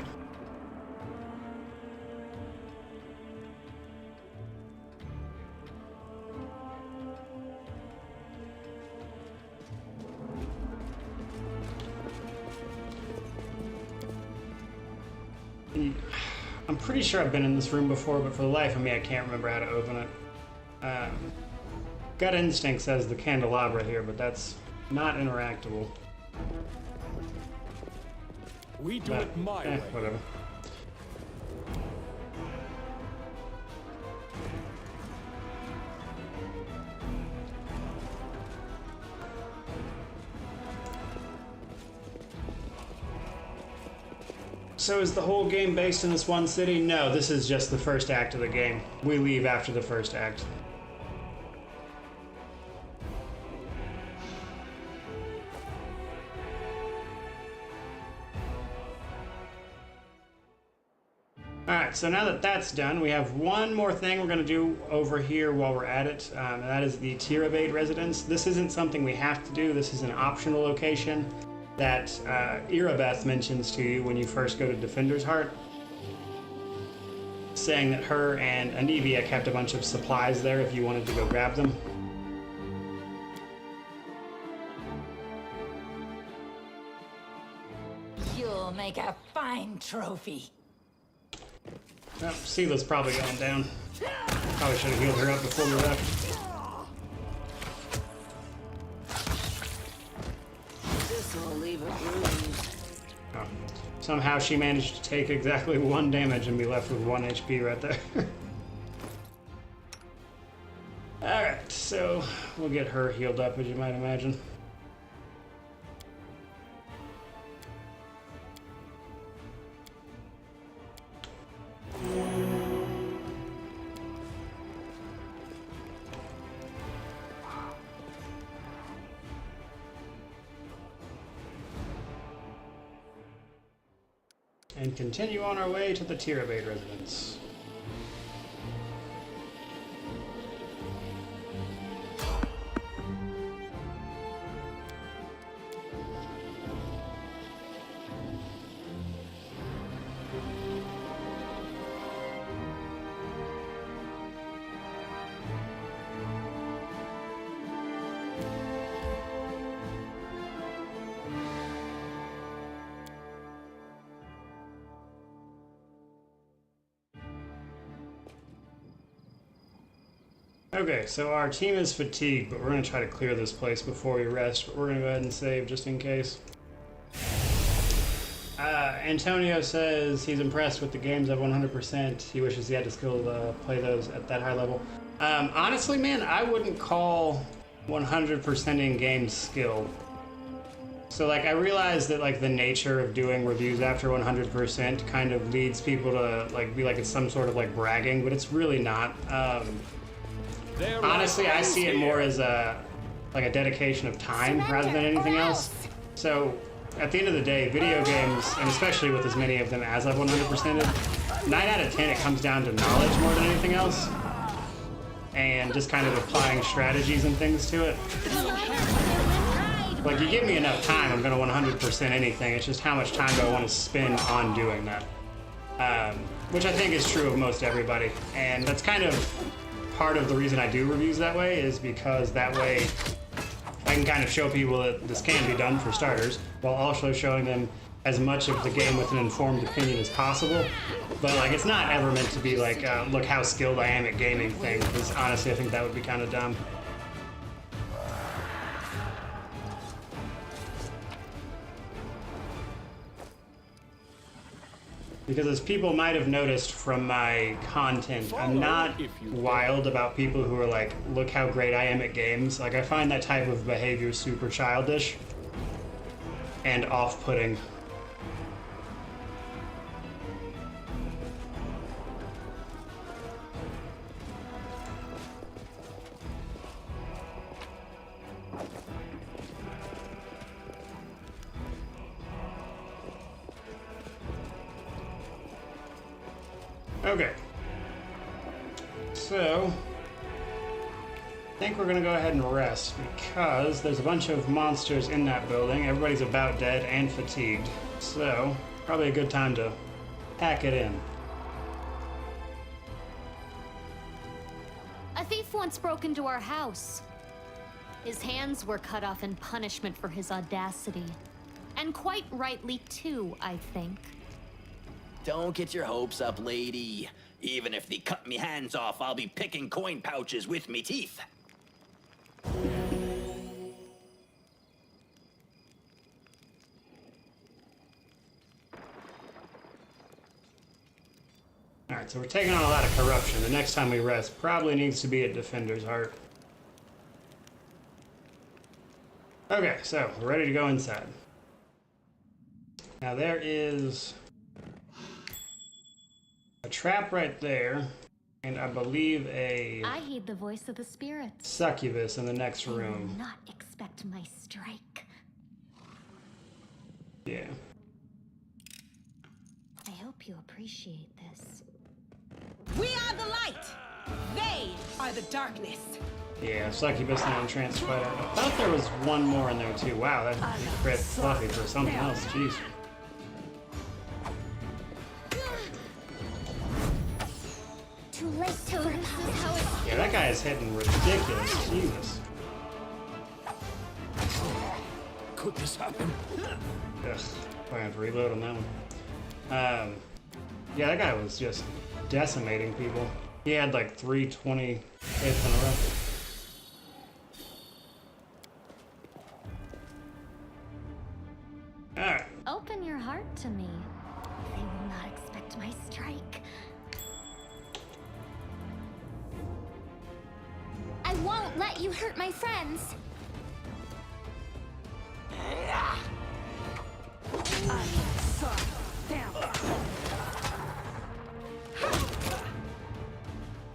[SPEAKER 1] I'm pretty sure I've been in this room before, but for the life of me, I can't remember how to open it. Gut instinct says the candelabra here, but that's not interactable.
[SPEAKER 3] We do it my way.
[SPEAKER 1] Whatever. So is the whole game based in this one city? No, this is just the first act of the game. We leave after the first act. Alright, so now that that's done, we have one more thing we're going to do over here while we're at it, and that is the Tirabade residence. This isn't something we have to do, this is an optional location that Irabeth mentions to you when you first go to Defender's Heart, saying that her and Anivia kept a bunch of supplies there if you wanted to go grab them.
[SPEAKER 8] You'll make a fine trophy.
[SPEAKER 1] Well, Sela's probably going down. Probably should have healed her up before we left.
[SPEAKER 8] This'll leave a bruise.
[SPEAKER 1] Oh. Somehow she managed to take exactly 1 damage and be left with 1 HP right there. Alright, so we'll get her healed up, as you might imagine. And continue on our way to the Tirabade residence. Okay, so our team is fatigued, but we're going to try to clear this place before we rest, but we're going to go ahead and save just in case. Antonio says he's impressed with the games at 100%. He wishes he had the skill to play those at that high level. Honestly, man, I wouldn't call 100%ing games skill. So, like, I realize that, like, the nature of doing reviews after 100% kind of leads people to, like, be like it's some sort of, like, bragging, but it's really not. Honestly, I see it more as a dedication of time rather than anything else. So, at the end of the day, video games, and especially with as many of them as I've 100%ed, 9 out of 10 it comes down to knowledge more than anything else, and just kind of applying strategies and things to it. Like, you give me enough time, I'm gonna 100% anything. It's just how much time do I want to spend on doing that, which I think is true of most everybody, and that's kind of part of the reason I do reviews that way, is because that way I can kind of show people that this can be done for starters, while also showing them as much of the game with an informed opinion as possible. But like, it's not ever meant to be like, look how skilled I am at gaming thing, because honestly I think that would be kind of dumb. Because as people might have noticed from my content, I'm not wild about people who are like, look how great I am at games. Like, I find that type of behavior super childish and off-putting. Okay, so I think we're gonna go ahead and rest because there's a bunch of monsters in that building. Everybody's about dead and fatigued, so probably a good time to pack it in.
[SPEAKER 9] A thief once broke into our house. His hands were cut off in punishment for his audacity. And quite rightly too, I think.
[SPEAKER 14] Don't get your hopes up, lady. Even if they cut me hands off, I'll be picking coin pouches with me teeth.
[SPEAKER 1] Alright, so we're taking on a lot of corruption. The next time we rest probably needs to be at Defender's Heart. Okay, so we're ready to go inside. Now there is a trap right there, and I believe a
[SPEAKER 9] I heed the voice of the spirits.
[SPEAKER 1] succubus in the next
[SPEAKER 9] They will
[SPEAKER 1] room.
[SPEAKER 9] not expect my strike.
[SPEAKER 1] Yeah.
[SPEAKER 9] I hope you appreciate this.
[SPEAKER 7] We are the light. They are the darkness.
[SPEAKER 1] Yeah, succubus and entranced fighter. I thought there was one more in there too. Wow, that crit fluffy for something else. Jeez.
[SPEAKER 4] Too late to how
[SPEAKER 1] Yeah, that guy is hitting ridiculous. Jesus.
[SPEAKER 3] Could this happen?
[SPEAKER 1] Ugh, I have to reload on that one. Yeah, that guy was just decimating people. He had like 320 hits in a row. Alright.
[SPEAKER 9] Open your heart to me. They will not expect my strike.
[SPEAKER 4] I won't let you hurt my friends.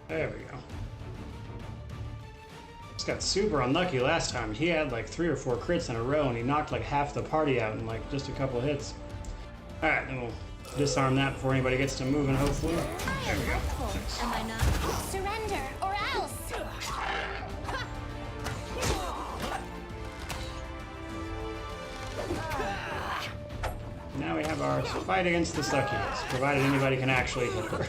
[SPEAKER 1] There we go. Just got super unlucky last time. He had like 3 or 4 crits in a row and he knocked like half the party out in like just a couple of hits. Alright, then we'll disarm that before anybody gets to moving, hopefully. There we go.
[SPEAKER 4] Am I not? Surrender or else.
[SPEAKER 1] Now we have our fight against the succubus, provided anybody can actually hit her.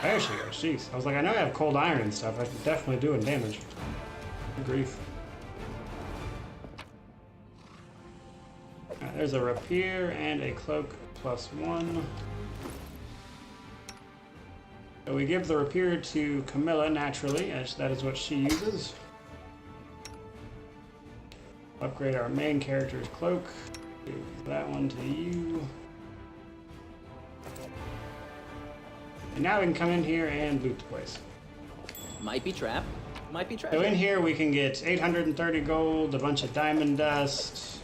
[SPEAKER 1] There she goes. Jeez. I was like, I know I have cold iron and stuff. I'm definitely doing damage. Good grief. Alright, there's a rapier and a cloak +1. So we give the rapier to Camilla naturally, as that is what she uses. Upgrade our main character's cloak. Give that one to you. And now we can come in here and loot the place.
[SPEAKER 14] Might be trap. Might be trap.
[SPEAKER 1] So in here we can get 830 gold, a bunch of diamond dust.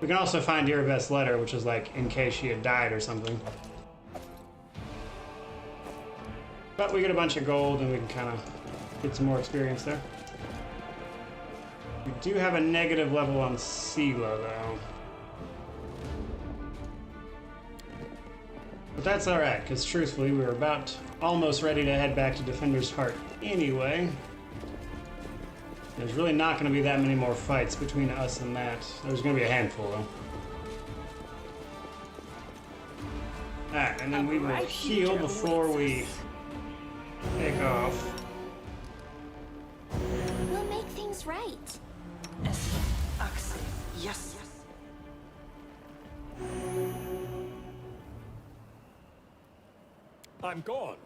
[SPEAKER 1] We can also find Irabeth's letter, which is like in case she had died or something. But we get a bunch of gold and we can kind of get some more experience there. We do have a negative level on Sela though. But that's alright, because truthfully we were about almost ready to head back to Defender's Heart anyway. There's really not going to be that many more fights between us and that. There's going to be a handful though. Alright, and then we will heal before we take off.
[SPEAKER 4] We'll make things right.
[SPEAKER 10] Yes.
[SPEAKER 3] I'm gone.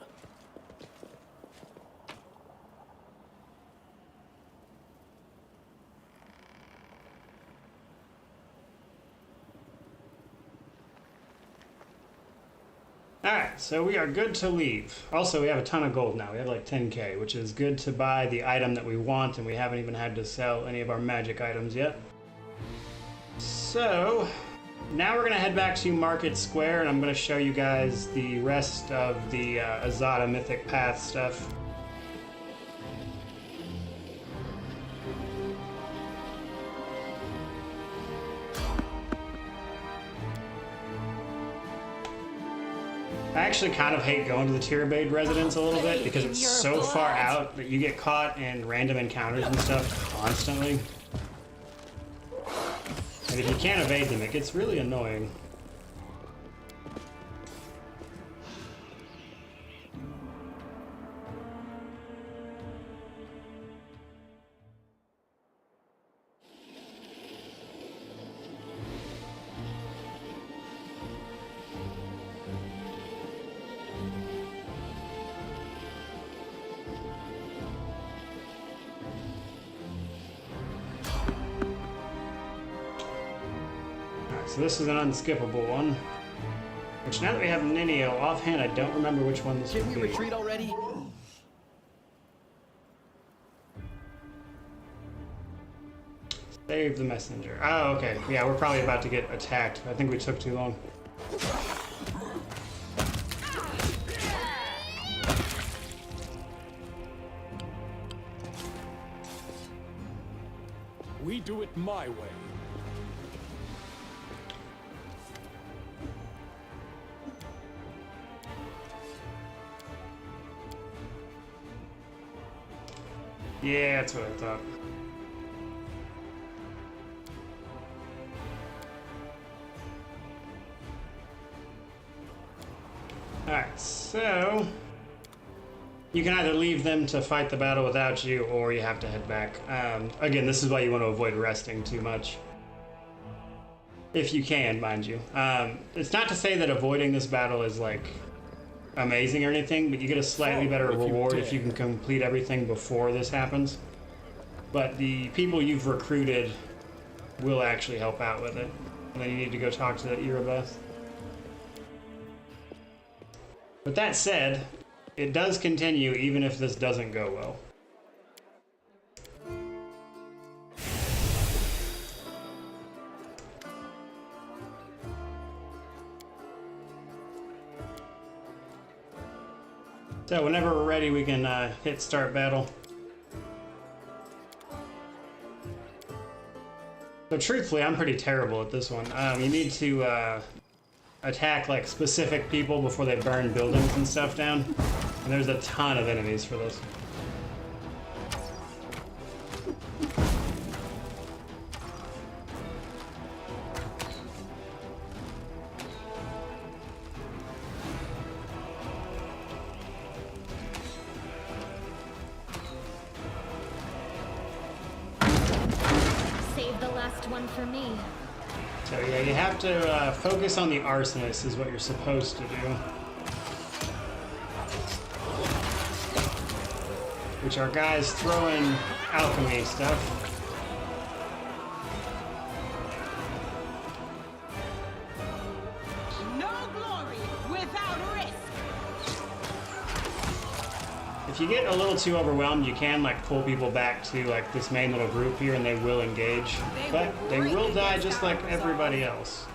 [SPEAKER 1] Alright, so we are good to leave. Also, we have a ton of gold now. We have like 10k, which is good to buy the item that we want, and we haven't even had to sell any of our magic items yet. So, now we're going to head back to Market Square, and I'm going to show you guys the rest of the Azada Mythic Path stuff. I actually kind of hate going to the Tirabade residence a little bit because it's so far out that you get caught in random encounters and stuff constantly. And if you can't evade them, it gets really annoying. So this is an unskippable one. Which now that we have Ninio offhand, I don't remember which one this would be.
[SPEAKER 14] Can we retreat already?
[SPEAKER 1] Save the messenger. Oh, okay. Yeah, we're probably about to get attacked. I think we took too long.
[SPEAKER 3] We do it my way.
[SPEAKER 1] Yeah, that's what I thought. Alright, so you can either leave them to fight the battle without you, or you have to head back. Again, this is why you want to avoid resting too much. If you can, mind you. It's not to say that avoiding this battle is, like, amazing or anything, but you get a slightly better reward if you can complete everything before this happens. But the people you've recruited will actually help out with it. And then you need to go talk to Erebeth. With that said, it does continue even if this doesn't go well. So whenever we're ready, we can hit start battle. So truthfully, I'm pretty terrible at this one. You need to attack like specific people before they burn buildings and stuff down. And there's a ton of enemies for this.
[SPEAKER 9] Save the last one for me.
[SPEAKER 1] So yeah, you have to focus on the arsonist is what you're supposed to do. Which are guys throwing alchemy stuff.
[SPEAKER 16] No glory without risk.
[SPEAKER 1] If you get a little too overwhelmed, you can like pull people back to like this main little group here and they will engage. But they will die just like everybody else.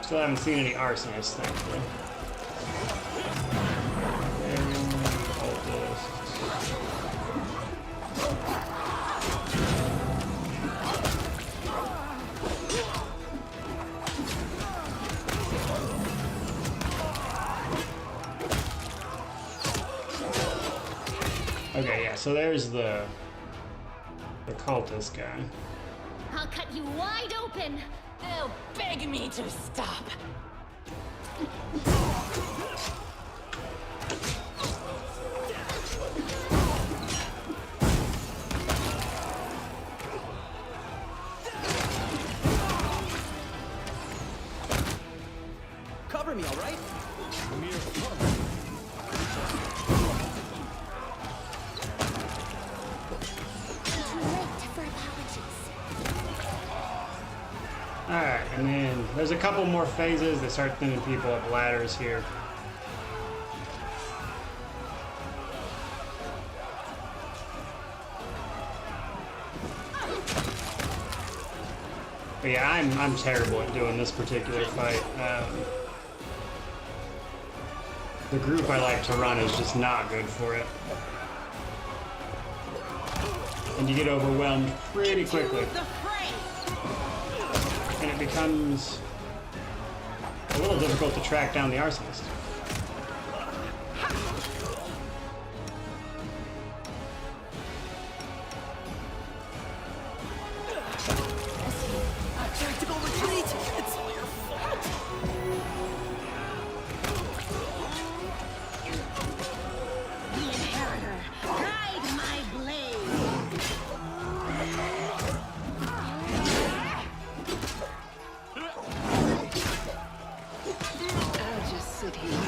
[SPEAKER 1] Still haven't seen any arsonists, thankfully. Okay, yeah, so there's the cultist guy.
[SPEAKER 9] I'll cut you wide open.
[SPEAKER 16] They'll beg me to stop.
[SPEAKER 14] Cover me, all right?
[SPEAKER 1] Alright, and then there's a couple more phases. They start thinning people up ladders here. But yeah, I'm terrible at doing this particular fight. The group I like to run is just not good for it. And you get overwhelmed pretty quickly. And it becomes a little difficult to track down the arsonist.
[SPEAKER 16] Tactical retreat! It's all your fault! The Inheritor, guide my blade! I'll just sit here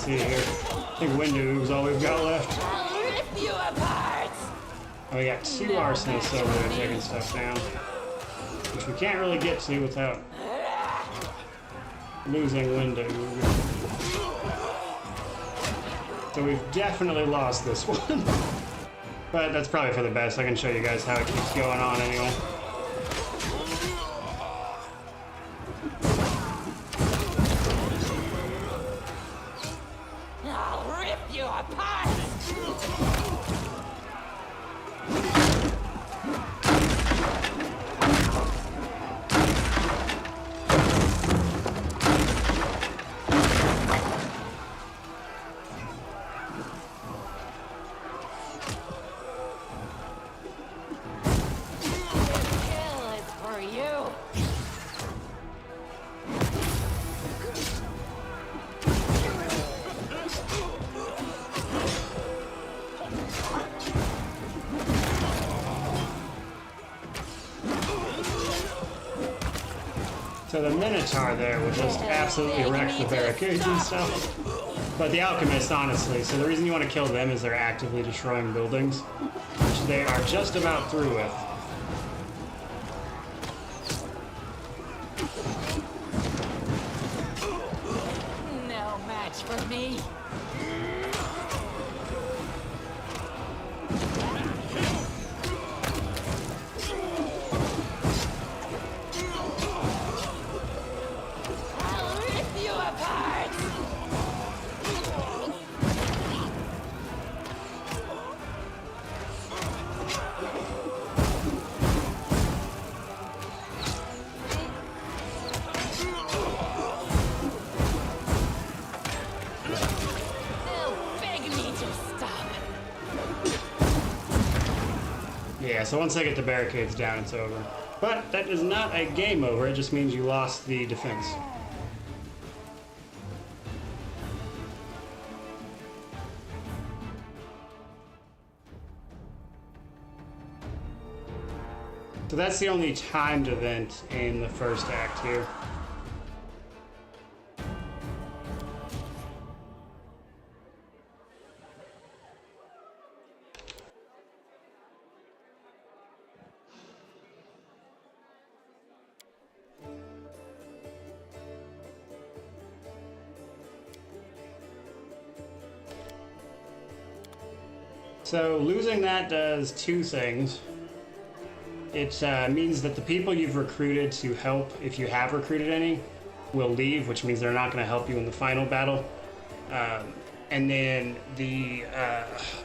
[SPEAKER 1] Let's see here. I think window is all we've got left.
[SPEAKER 16] I'll rip you apart!
[SPEAKER 1] Oh, we got 2 arsonists over there taking stuff down, which we can't really get to without losing window. So we've definitely lost this one. But that's probably for the best. I can show you guys how it keeps going on anyway.
[SPEAKER 16] I'll rip you apart!
[SPEAKER 1] So the Minotaur there will just absolutely wreck the barricades and stuff. But the Alchemists, honestly, so the reason you want to kill them is they're actively destroying buildings, which they are just about through with.
[SPEAKER 16] No match for me.
[SPEAKER 1] Yeah, so once I get the barricades down, it's over. But that is not a game over, it just means you lost the defense. So that's the only timed event in the first act here. So losing that does 2 things. It means that the people you've recruited to help, if you have recruited any, will leave, which means they're not going to help you in the final battle. And then the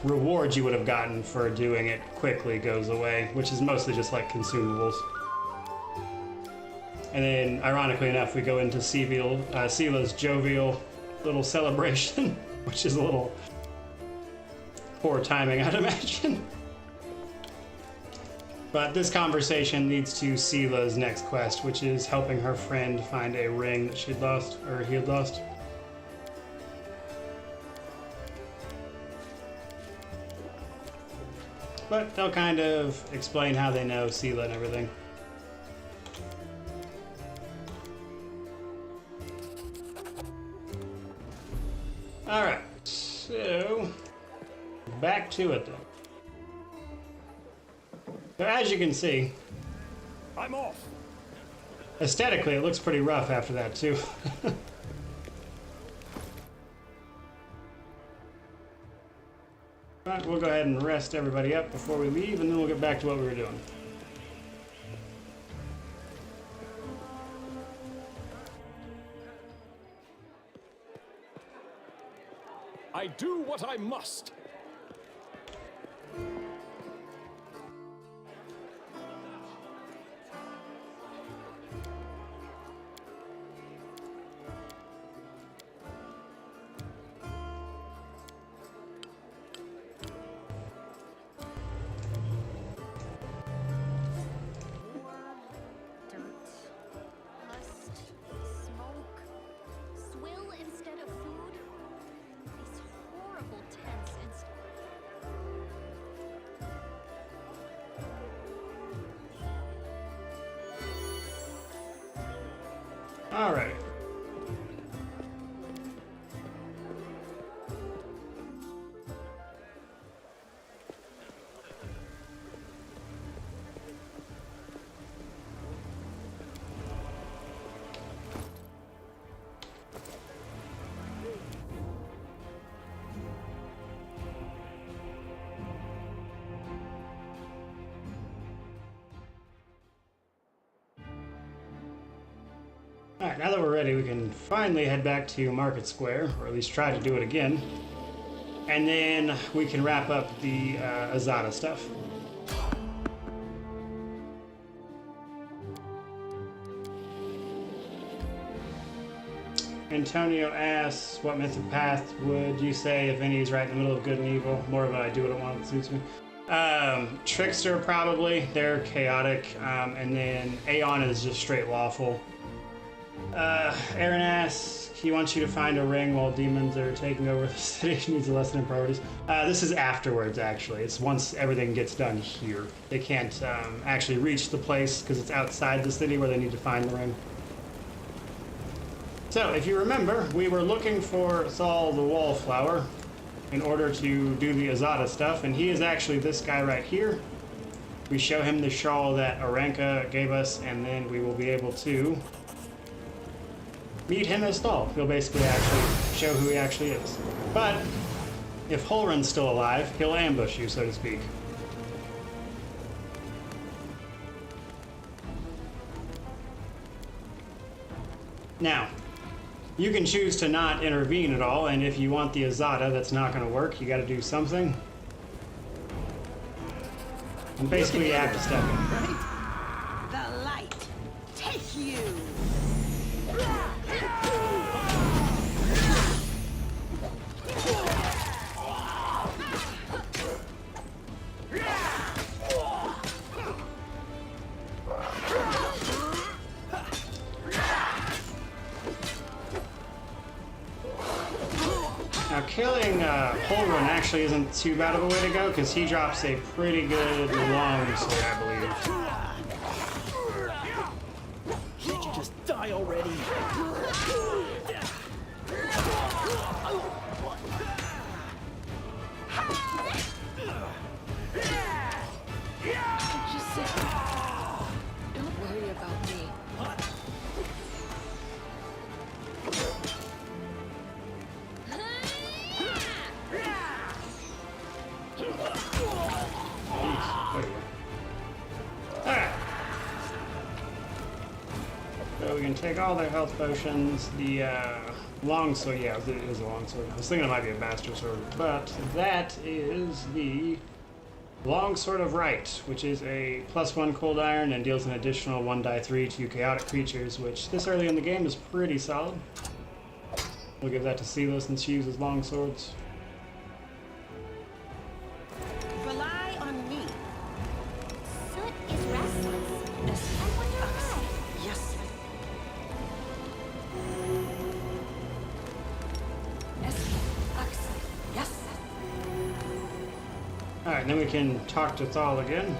[SPEAKER 1] rewards you would have gotten for doing it quickly goes away, which is mostly just like consumables. And then, ironically enough, we go into Sila's jovial little celebration, which is a little poor timing, I'd imagine. But this conversation leads to Sila's next quest, which is helping her friend find a ring that she'd lost, or he had lost. But they'll kind of explain how they know Sila and everything. Alright, so back to it then. So as you can see,
[SPEAKER 3] I'm off.
[SPEAKER 1] Aesthetically it looks pretty rough after that too. But we'll go ahead and rest everybody up before we leave, and then we'll get back to what we were doing.
[SPEAKER 3] I do what I must.
[SPEAKER 1] Alright. Alright, now that we're ready, we can finally head back to Market Square, or at least try to do it again. And then we can wrap up the Azada stuff. Antonio asks, what mythic path would you say, if any, is right in the middle of good and evil? More of a I do what I want that suits me. Trickster, probably. They're chaotic. And then Aeon is just straight lawful. Aaron asks, he wants you to find a ring while demons are taking over the city. He needs a lesson in priorities. This is afterwards, actually. It's once everything gets done here. They can't actually reach the place because it's outside the city where they need to find the ring. So, if you remember, we were looking for Saul the Wallflower in order to do the Azada stuff, and he is actually this guy right here. We show him the shawl that Aranka gave us, and then we will be able to meet him as Saul. He'll basically actually show who he actually is. But if Holrun's still alive, he'll ambush you, so to speak. Now, you can choose to not intervene at all, and if you want the Azada, that's not going to work. You got to do something. And basically, you have to step in.
[SPEAKER 16] The light, take you!
[SPEAKER 1] Now, killing Holrun actually isn't too bad of a way to go, because he drops a pretty good long sword, I believe.
[SPEAKER 14] Can't you just die already?
[SPEAKER 16] Just sit. Don't worry about me.
[SPEAKER 1] Alright. So we can take all their health potions. The longsword, yeah, it is a longsword. I was thinking it might be a bastard sword, but that is the Longsword of Right, which is a +1 cold iron and deals an additional 1d3 to chaotic creatures, which this early in the game is pretty solid. We'll give that to Sela since she uses longswords.
[SPEAKER 16] Rely on me.
[SPEAKER 4] Soot is restless. I wonder why.
[SPEAKER 16] Yes. Yes.
[SPEAKER 1] Alright, then we can talk to Thal again.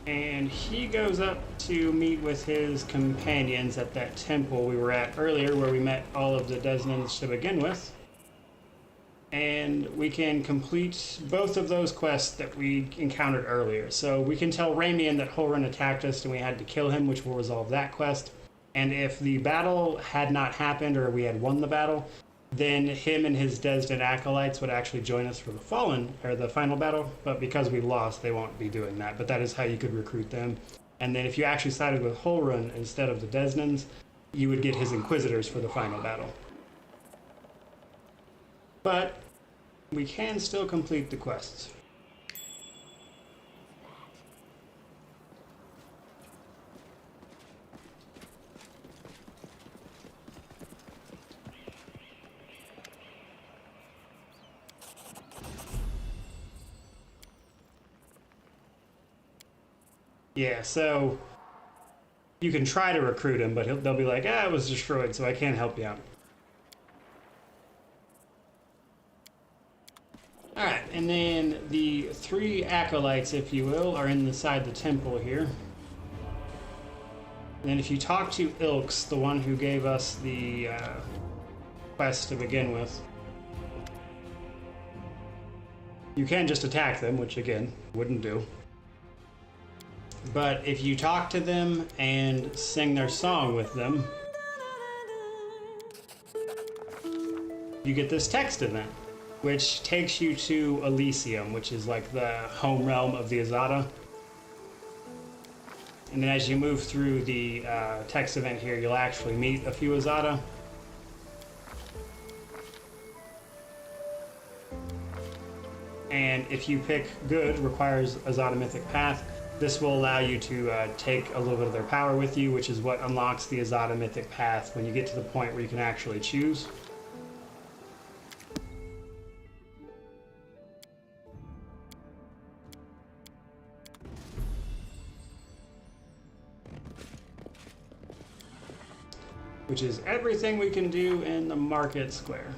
[SPEAKER 1] And he goes up to meet with his companions at that temple we were at earlier, where we met all of the Desnans to begin with. And we can complete both of those quests that we encountered earlier. So we can tell Ramian that Holrun attacked us and we had to kill him, which will resolve that quest. And if the battle had not happened, or we had won the battle, then him and his Desden acolytes would actually join us for the the final battle. But because we lost, they won't be doing that. But that is how you could recruit them. And then if you actually sided with Holrun instead of the Desnans, you would get his Inquisitors for the final battle. But we can still complete the quests. Yeah, so you can try to recruit him, but they'll be like, it was destroyed, so I can't help you out. Alright, and then the 3 acolytes, if you will, are inside the temple here. And then if you talk to Ilks, the one who gave us the quest to begin with, you can just attack them, which again, wouldn't do. But if you talk to them and sing their song with them, you get this text event, which takes you to Elysium, which is like the home realm of the Azada. And then as you move through the text event here, you'll actually meet a few Azada. And if you pick good, requires Azada Mythic Path, this will allow you to take a little bit of their power with you, which is what unlocks the Azada Mythic Path when you get to the point where you can actually choose. Which is everything we can do in the market square.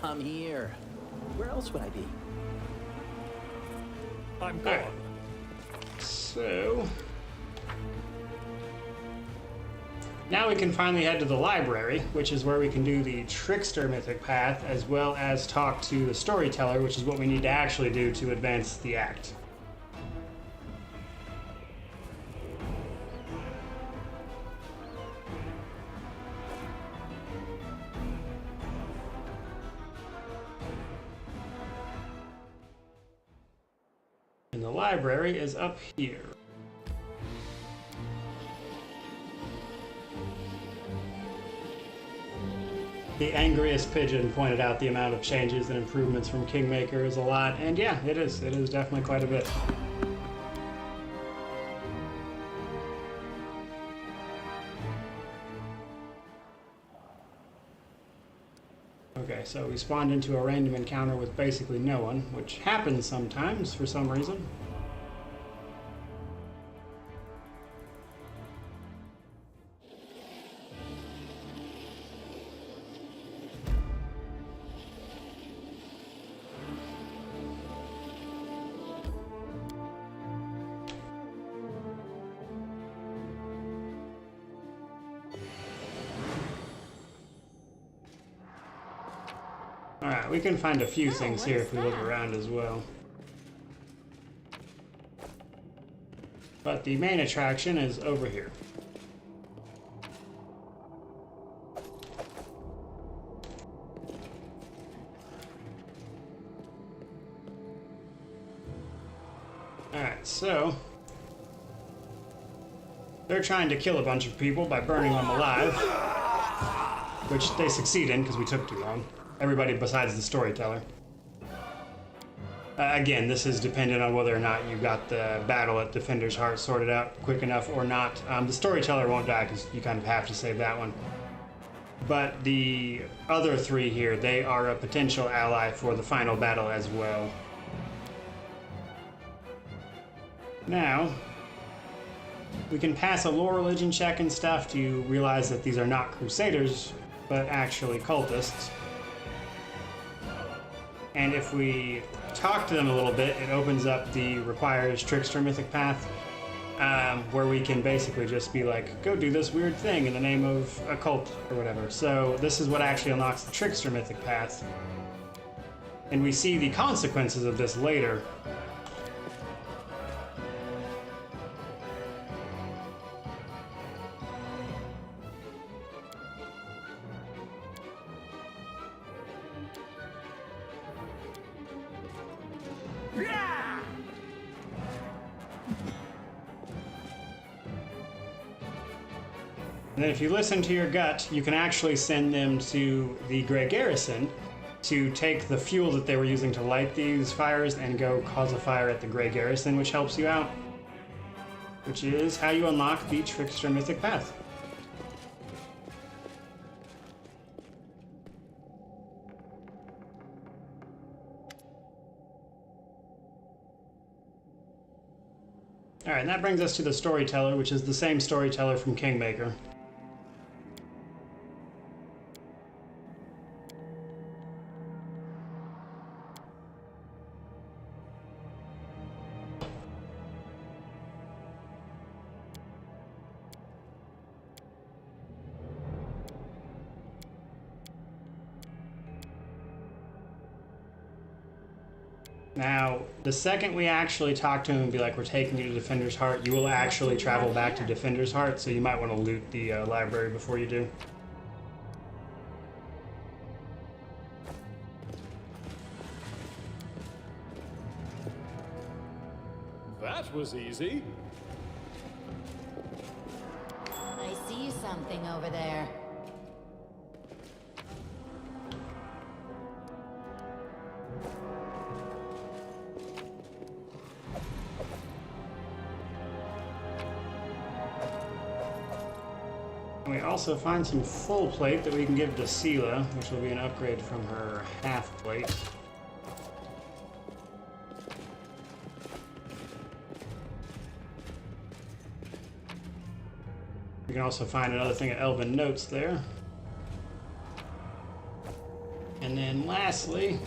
[SPEAKER 14] I'm here. Where else would I be?
[SPEAKER 3] I'm gone.
[SPEAKER 1] Right. So now we can finally head to the library, which is where we can do the Trickster Mythic Path, as well as talk to the Storyteller, which is what we need to actually do to advance the act. And the library is up here. The angriest pigeon pointed out the amount of changes and improvements from Kingmaker is a lot, and yeah, it is. It is definitely quite a bit. Okay, so we spawned into a random encounter with basically no one, which happens sometimes for some reason. Alright, we can find a few things here if we look around as well. But the main attraction is over here. Alright, so they're trying to kill a bunch of people by burning them alive, which they succeed in because we took too long. Everybody besides the Storyteller. Again, this is dependent on whether or not you got the battle at Defender's Heart sorted out quick enough or not. The Storyteller won't die because you kind of have to save that one. But the other three here, they are a potential ally for the final battle as well. Now, we can pass a lore religion check and stuff to realize that these are not Crusaders, but actually cultists. And if we talk to them a little bit, it opens up the requires Trickster Mythic Path, where we can basically just be like, go do this weird thing in the name of a cult or whatever. So this is what actually unlocks the Trickster Mythic Path. And we see the consequences of this later. And then if you listen to your gut, you can actually send them to the Grey Garrison to take the fuel that they were using to light these fires and go cause a fire at the Grey Garrison, which helps you out. Which is how you unlock the Trickster Mythic Path. Alright, and that brings us to the Storyteller, which is the same Storyteller from Kingmaker. Now, the second we actually talk to him and be like, we're taking you to Defender's Heart, you will actually travel back to Defender's Heart, so you might want to loot the library before you do.
[SPEAKER 3] that was easy.
[SPEAKER 8] I see something over there.
[SPEAKER 1] We also find some full plate that we can give to Sela, which will be an upgrade from her half plate. We can also find another thing at Elven Notes there. And then lastly,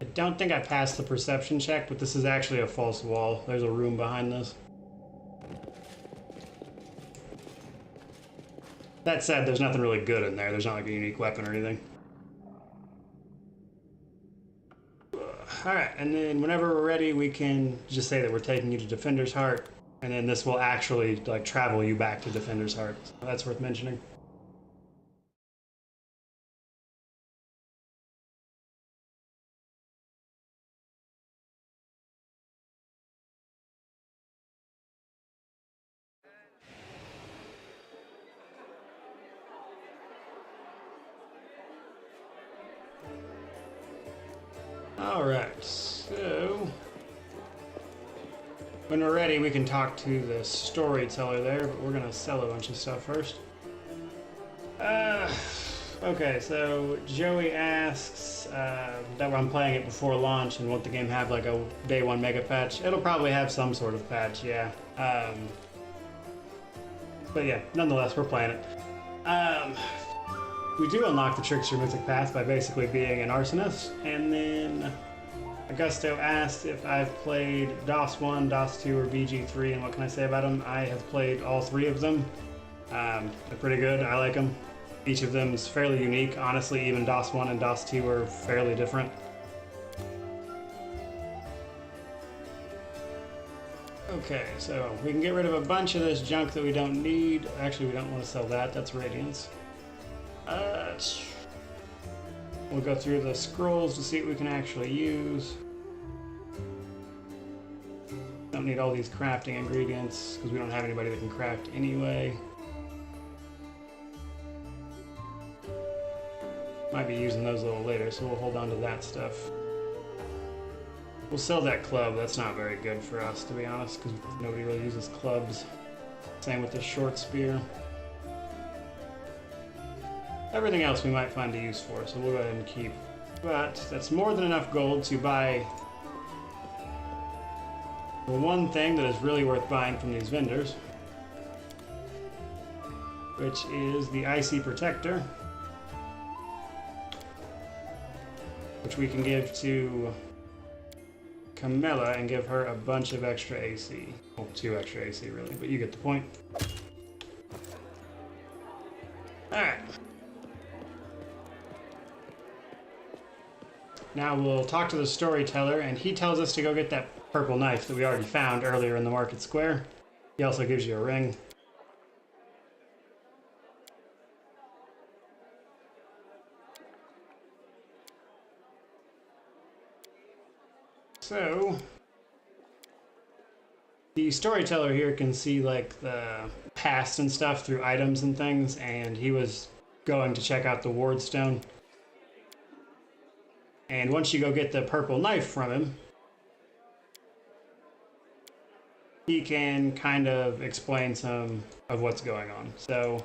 [SPEAKER 1] I don't think I passed the perception check, but this is actually a false wall. There's a room behind this. That said, there's nothing really good in there. There's not like a unique weapon or anything. Alright, and then whenever we're ready, we can just say that we're taking you to Defender's Heart, and then this will actually like travel you back to Defender's Heart. So that's worth mentioning. Alright, so when we're ready, we can talk to the storyteller there, but we're gonna sell a bunch of stuff first. Okay, so Joey asks that I'm playing it before launch and won't the game have like a day one mega patch? It'll probably have some sort of patch, yeah. But yeah, nonetheless, we're playing it. We do unlock the Trickster Mythic Path by basically being an arsonist, and then Augusto asked if I've played DOS 1, DOS 2, or BG3, and what can I say about them? I have played all three of them. They're pretty good, I like them. Each of them is fairly unique. Honestly, even DOS 1 and DOS 2 are fairly different. Okay, so we can get rid of a bunch of this junk that we don't need. Actually, we don't want to sell that, that's Radiance. We'll go through the scrolls to see what we can actually use. Don't need all these crafting ingredients because we don't have anybody that can craft anyway. Might be using those a little later, so we'll hold on to that stuff. We'll sell that club. That's not very good for us, to be honest, because nobody really uses clubs. Same with the short spear. Everything else we might find a use for, so we'll go ahead and keep. But that's more than enough gold to buy the one thing that is really worth buying from these vendors, which is the Icy Protector, which we can give to Camilla and give her a bunch of extra AC. Well, 2 extra AC really, but you get the point. Alright. Now we'll talk to the storyteller, and he tells us to go get that purple knife that we already found earlier in the market square. He also gives you a ring. So, the storyteller here can see like the past and stuff through items and things, and he was going to check out the Wardstone. And once you go get the purple knife from him, he can kind of explain some of what's going on. So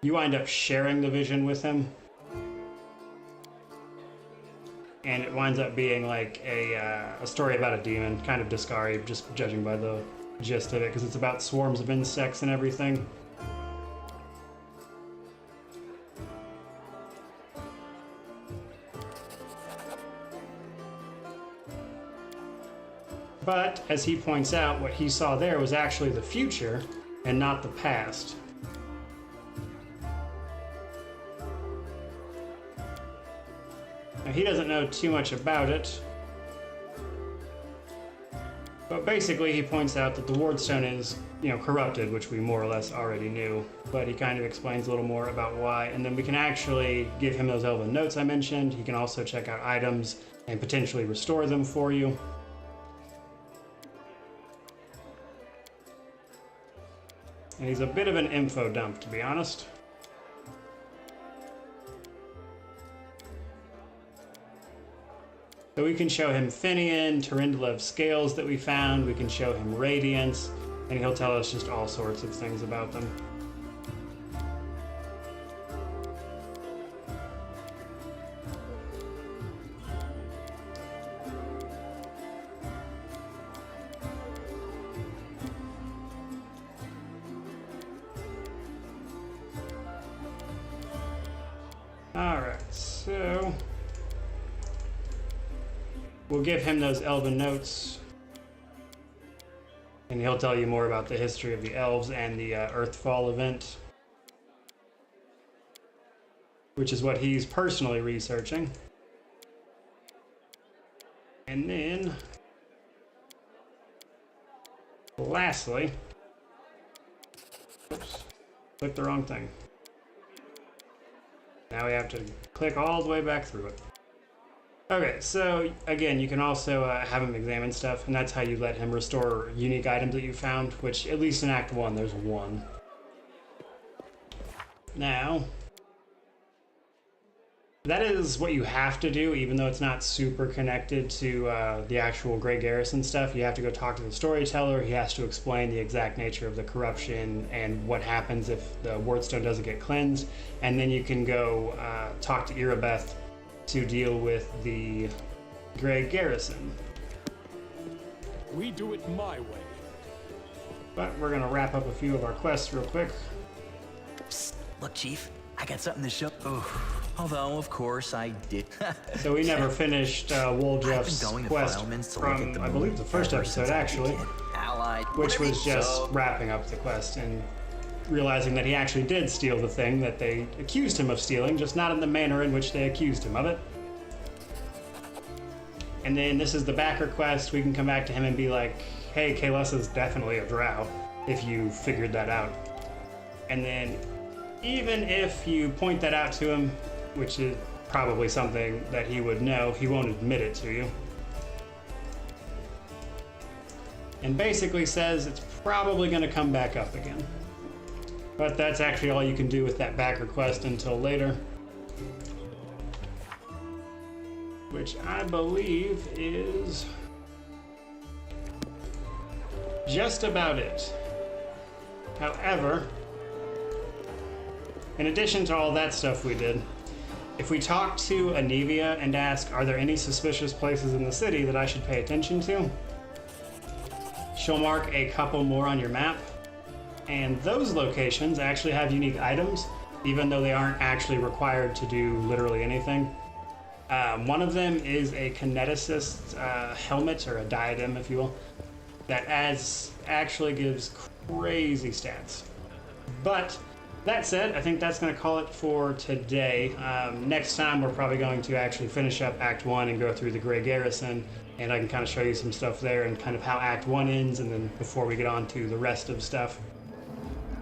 [SPEAKER 1] you wind up sharing the vision with him, and it winds up being like a story about a demon, kind of Discari, just judging by the gist of it, because it's about swarms of insects and everything. But, as he points out, what he saw there was actually the future and not the past. Now, he doesn't know too much about it, but basically he points out that the Wardstone is you know, corrupted, which we more or less already knew, but he kind of explains a little more about why. And then we can actually give him those Elven Notes I mentioned. He can also check out items and potentially restore them for you. And he's a bit of an info dump, to be honest. So we can show him Finian, Turindlev scales that we found, we can show him Radiance, and he'll tell us just all sorts of things about them. Alright, so we'll give him those Elven Notes, and he'll tell you more about the history of the elves and the Earthfall event, which is what he's personally researching. And then, lastly, oops, clicked the wrong thing. Now we have to click all the way back through it. Okay, so again, you can also have him examine stuff, and that's how you let him restore unique items that you found, which at least in Act 1, there's one. Now, that is what you have to do, even though it's not super connected to the actual Grey Garrison stuff. You have to go talk to the Storyteller. He has to explain the exact nature of the corruption and what happens if the Wardstone doesn't get cleansed. And then you can go talk to Irabeth to deal with the Grey Garrison.
[SPEAKER 3] We do it my way.
[SPEAKER 1] But we're gonna wrap up a few of our quests real quick.
[SPEAKER 14] Psst, look, Chief, I got something to show. Although, of course, I did.
[SPEAKER 1] So we never finished Woljeff's quest from, I believe, the first episode, actually, which was just wrapping up the quest and realizing that he actually did steal the thing that they accused him of stealing, just not in the manner in which they accused him of it. And then this is the backer quest. We can come back to him and be like, hey, Kalos is definitely a drow, if you figured that out. And then even if you point that out to him, which is probably something that he would know, he won't admit it to you. And basically says it's probably going to come back up again. But that's actually all you can do with that backer quest until later. Which I believe is just about it. However, in addition to all that stuff we did, if we talk to Anivia and ask, are there any suspicious places in the city that I should pay attention to? She'll mark a couple more on your map. And those locations actually have unique items, even though they aren't actually required to do literally anything. One of them is a kineticist helmet, or a diadem, if you will, that actually gives crazy stats. But that said, I think that's going to call it for today. Next time, we're probably going to actually finish up Act 1 and go through the Grey Garrison, and I can kind of show you some stuff there and kind of how Act 1 ends, and then before we get on to the rest of stuff.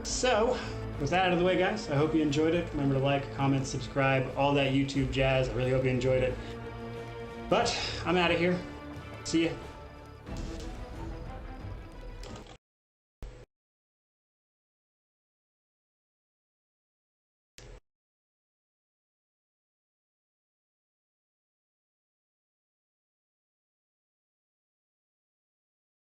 [SPEAKER 1] So, with that out of the way, guys, I hope you enjoyed it. Remember to like, comment, subscribe, all that YouTube jazz. I really hope you enjoyed it. But I'm out of here. See ya.